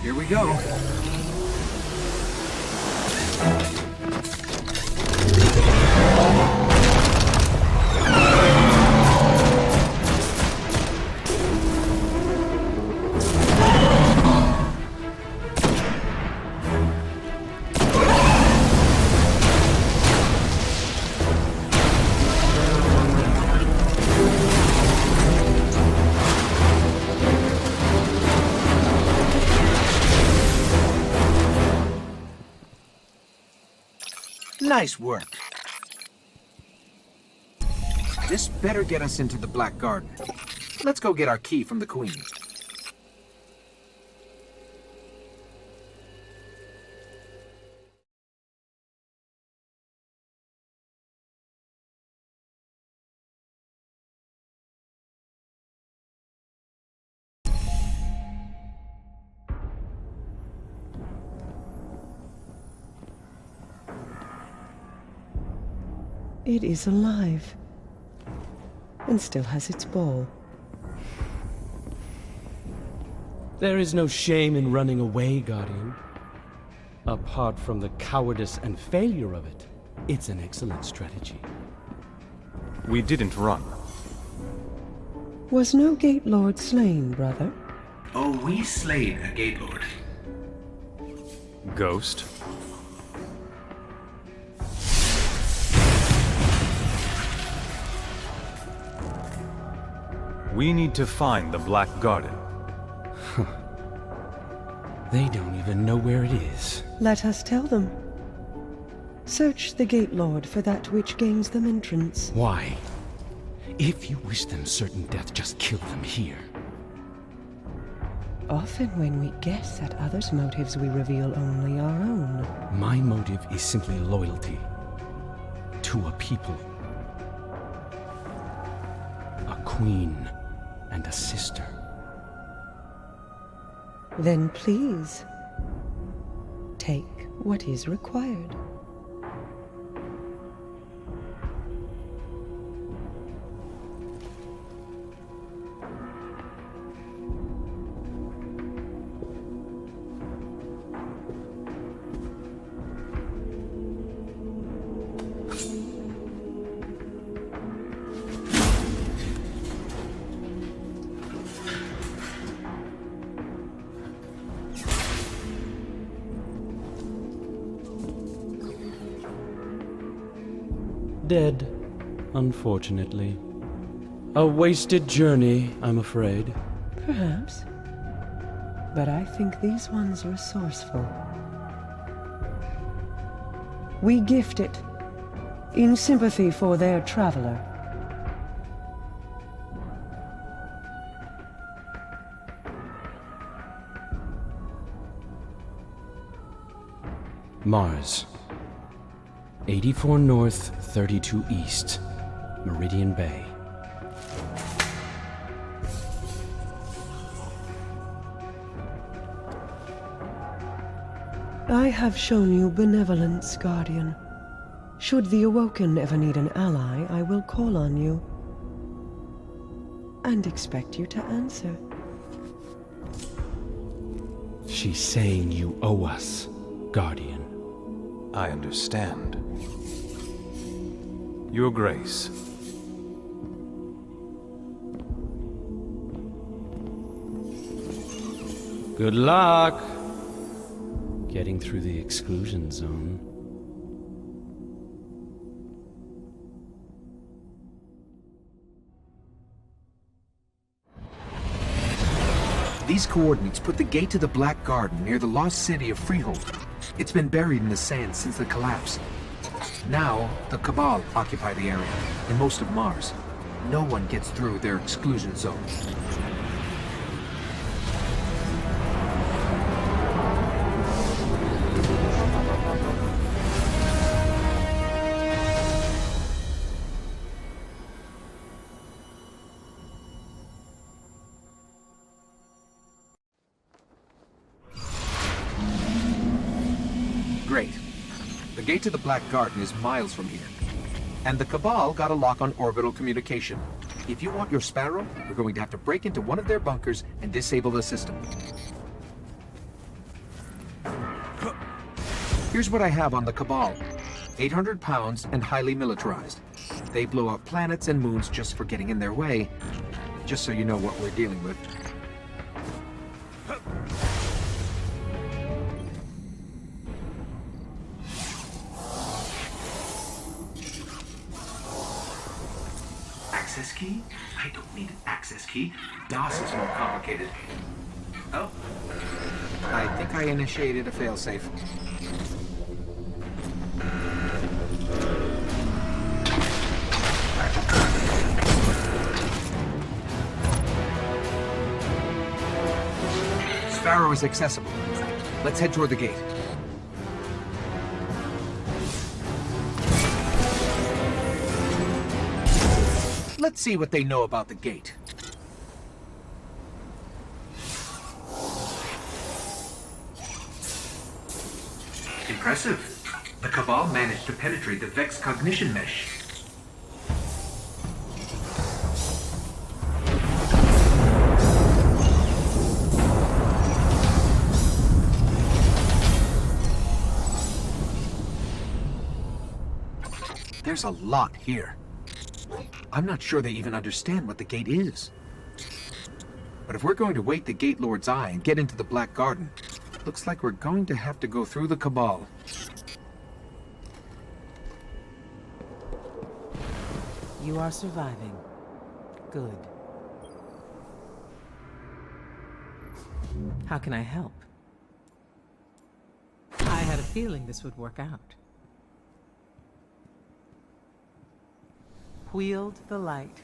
Here we go. Nice work. This better get us into the Black Garden. Let's go get our key from the Queen. It is alive. And still has its ball. There is no shame in running away, Guardian. Apart from the cowardice and failure of it, it's an excellent strategy. We didn't run. Was no Gate Lord slain, brother? Oh, we slayed a Gate Lord. Ghost? We need to find the Black Garden. They don't even know where it is. Let us tell them. Search the Gate Lord for that which gains them entrance. Why? If you wish them certain death, just kill them here. Often when we guess at others' motives, we reveal only our own. My motive is simply loyalty. To a people. A queen. And a sister. Then please, take what is required. Dead, unfortunately. A wasted journey, I'm afraid. Perhaps. But I think these ones resourceful. We gift it, in sympathy for their traveler. Mars. 84 North, 32 East, Meridian Bay. I have shown you benevolence, Guardian. Should the Awoken ever need an ally, I will call on you. And expect you to answer. She's saying you owe us, Guardian. I understand. Your Grace. Good luck getting through the exclusion zone. These coordinates put the gate to the Black Garden near the lost city of Freehold. It's been buried in the sand since the collapse. Now, the Cabal occupy the area, and most of Mars. No one gets through their exclusion zone. Great. The gate to the Black Garden is miles from here. And the Cabal got a lock on orbital communication. If you want your Sparrow, we're going to have to break into one of their bunkers and disable the system. Here's what I have on the Cabal. 800 pounds and highly militarized. They blow up planets and moons just for getting in their way. Just so you know what we're dealing with. Access key? I don't need an access key. DOS is more complicated. Oh. I think I initiated a failsafe. Sparrow is accessible. Let's head toward the gate. Let's see what they know about the gate. Impressive. The Cabal managed to penetrate the Vex cognition mesh. There's a lot here. I'm not sure they even understand what the gate is. But if we're going to wait the Gate Lord's eye and get into the Black Garden, looks like we're going to have to go through the Cabal. You are surviving. Good. How can I help? I had a feeling this would work out. Wield the light.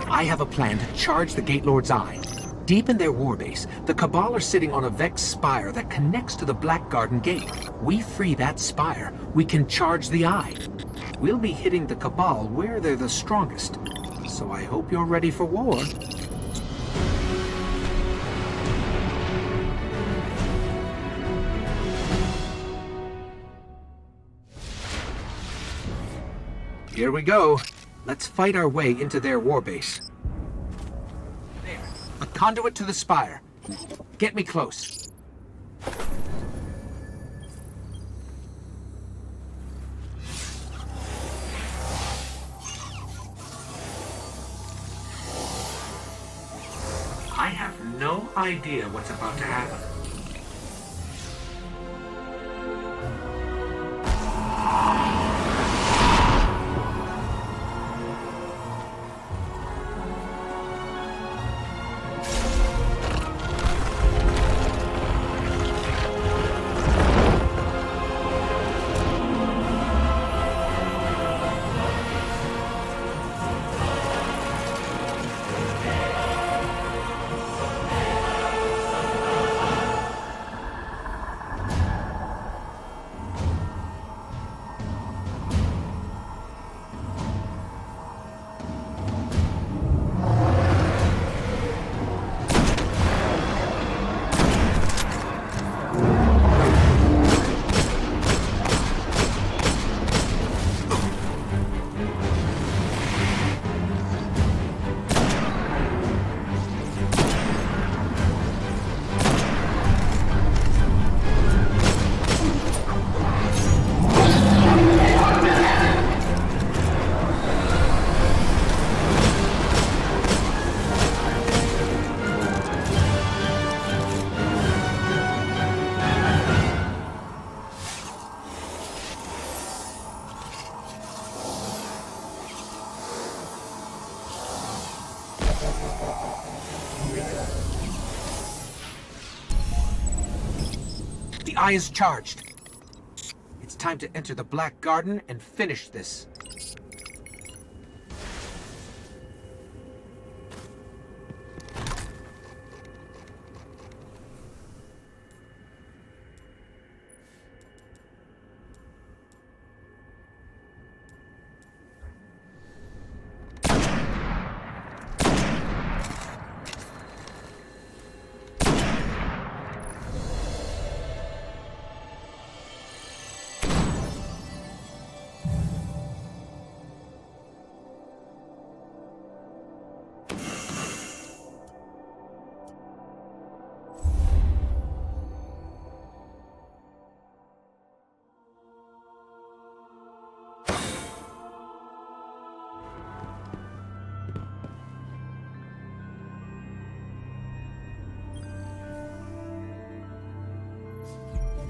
I have a plan to charge the Gate Lord's eye. Deep in their warbase, the Cabal are sitting on a Vex spire that connects to the Black Garden gate. We free that spire, we can charge the eye. We'll be hitting the Cabal where they're the strongest. So I hope you're ready for war. Here we go. Let's fight our way into their warbase. There. A conduit to the spire. Get me close. I have no idea what's about to happen. The eye is charged. time to enter the Black Garden and finish this.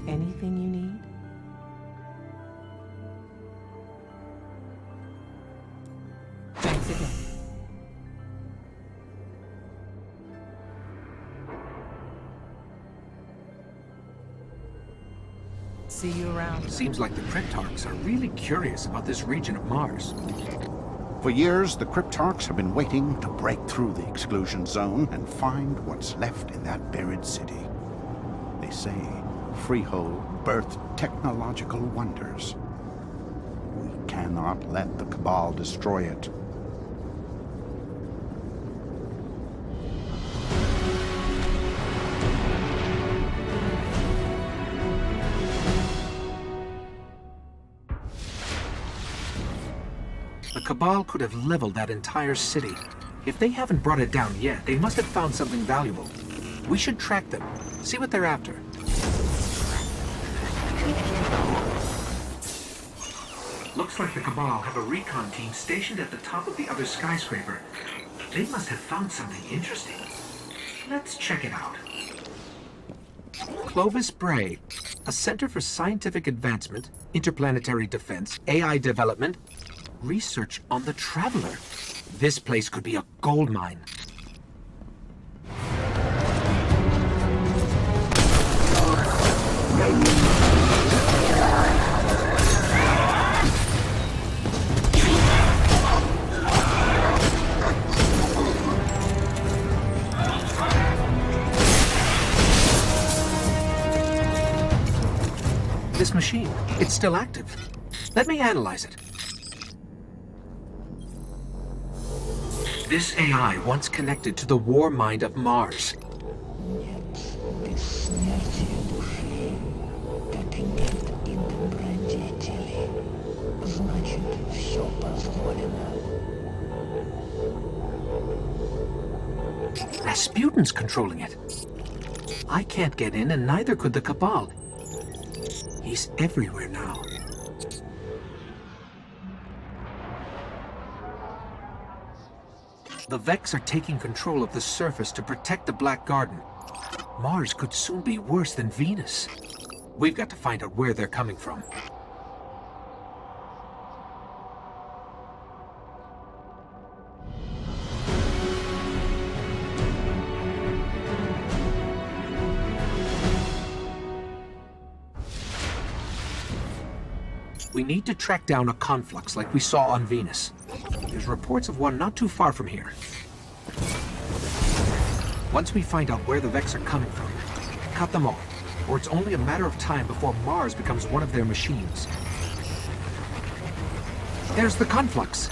Anything you need? Thanks again. See you around. Seems like the Cryptarchs are really curious about this region of Mars. For years, the Cryptarchs have been waiting to break through the exclusion zone and find what's left in that buried city. They say Freehold birthed technological wonders. We cannot let the Cabal destroy it. The Cabal could have leveled that entire city. If they haven't brought it down yet, they must have found something valuable. We should track them, see what they're after. Looks like the Cabal have a recon team stationed at the top of the other skyscraper. They must have found something interesting. Let's check it out. Clovis Bray, a center for scientific advancement, interplanetary defense, AI development, research on the Traveler. This place could be a gold mine. This machine, it's still active. Let me analyze it. This AI once connected to the Warmind of Mars. Rasputin's controlling it. I can't get in, and neither could the Cabal. He's everywhere now. The Vex are taking control of the surface to protect the Black Garden. Mars could soon be worse than Venus. We've got to find out where they're coming from. We need to track down a conflux like we saw on Venus. There's reports of one not too far from here. Once we find out where the Vex are coming from, cut them off, or it's only a matter of time before Mars becomes one of their machines. There's the conflux.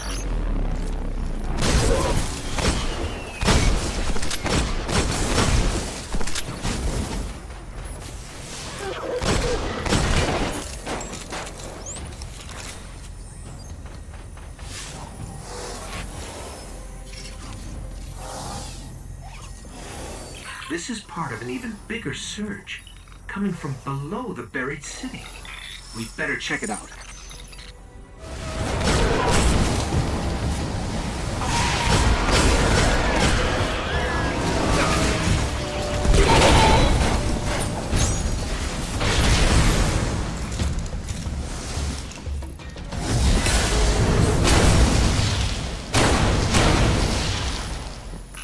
This is part of an even bigger surge, coming from below the buried city. We'd better check it out.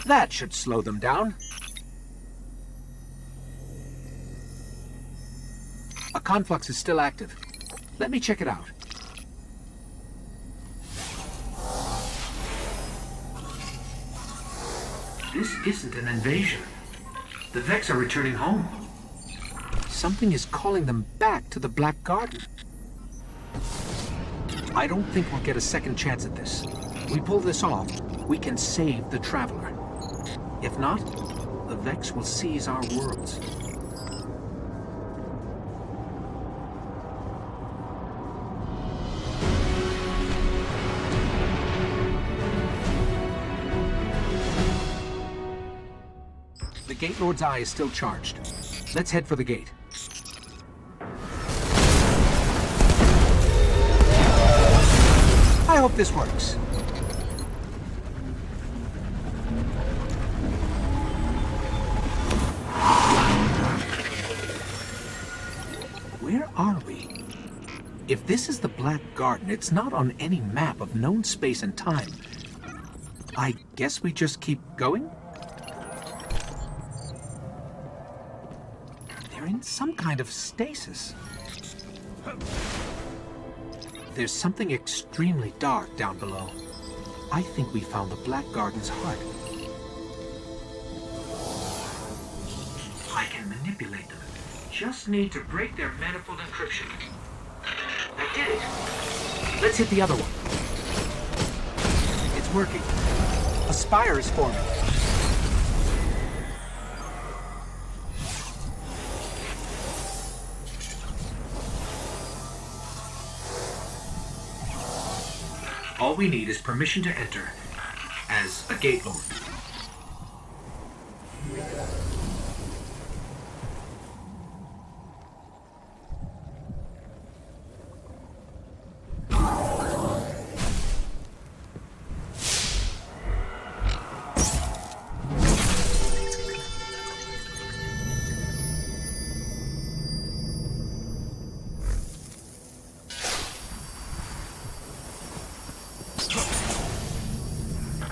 That should slow them down. A conflux is still active. Let me check it out. This isn't an invasion. The Vex are returning home. Something is calling them back to the Black Garden. I don't think we'll get a second chance at this. We pull this off, we can save the Traveler. If not, the Vex will seize our worlds. The Gate Lord's eye is still charged. Let's head for the gate. I hope this works. Where are we? If this is the Black Garden, it's not on any map of known space and time. I guess we just keep going? They're in some kind of stasis. There's something extremely dark down below. I think we found the Black Garden's heart. I can manipulate them. Just need to break their manifold encryption. I did it. Let's hit the other one. It's working. A spire is forming. All we need is permission to enter as a Gate Lord.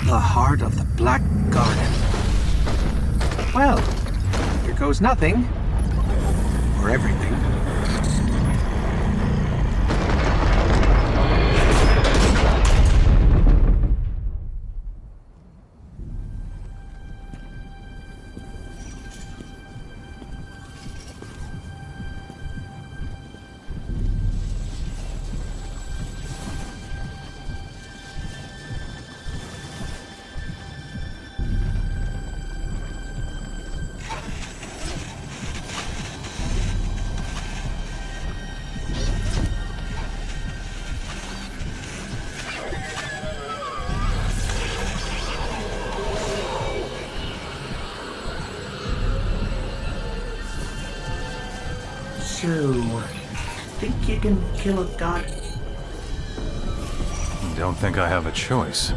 The heart of the Black Garden. Well, here goes nothing. Or everything. So, think you can kill a god? Don't think I have a choice.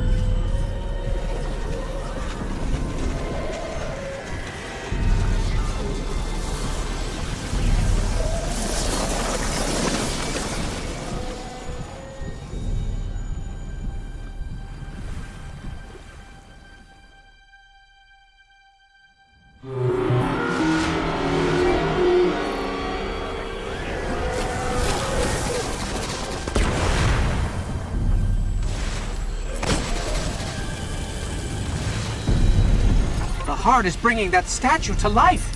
The heart is bringing that statue to life.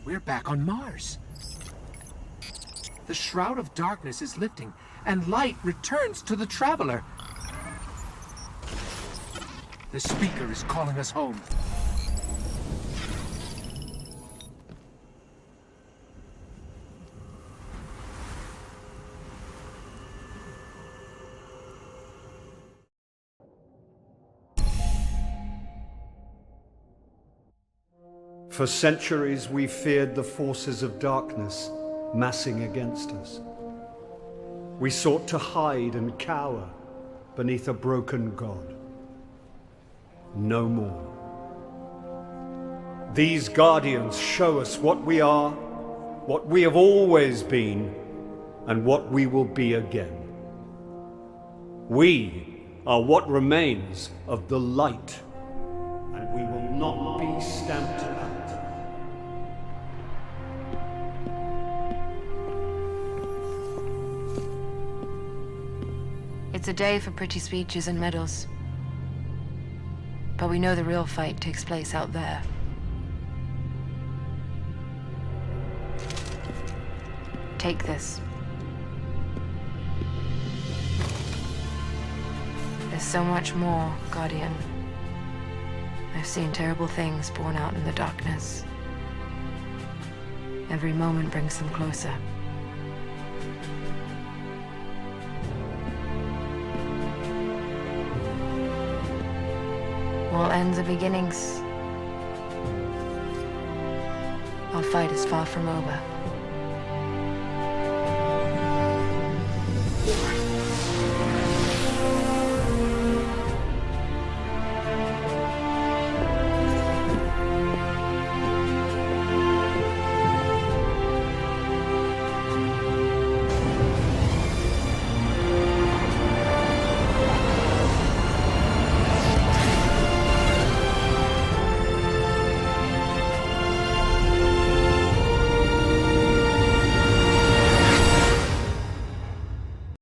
We're back on Mars. The Shroud of Darkness is lifting, and light returns to the Traveler. The speaker is calling us home. For centuries we feared the forces of darkness massing against us. We sought to hide and cower beneath a broken god. No more. These guardians show us what we are, what we have always been, and what we will be again. We are what remains of the light, and we will not be stamped out. It's a day for pretty speeches and medals. But we know the real fight takes place out there. Take this. There's so much more, Guardian. I've seen terrible things born out in the darkness. Every moment brings them closer. All ends are beginnings. Our fight is far from over.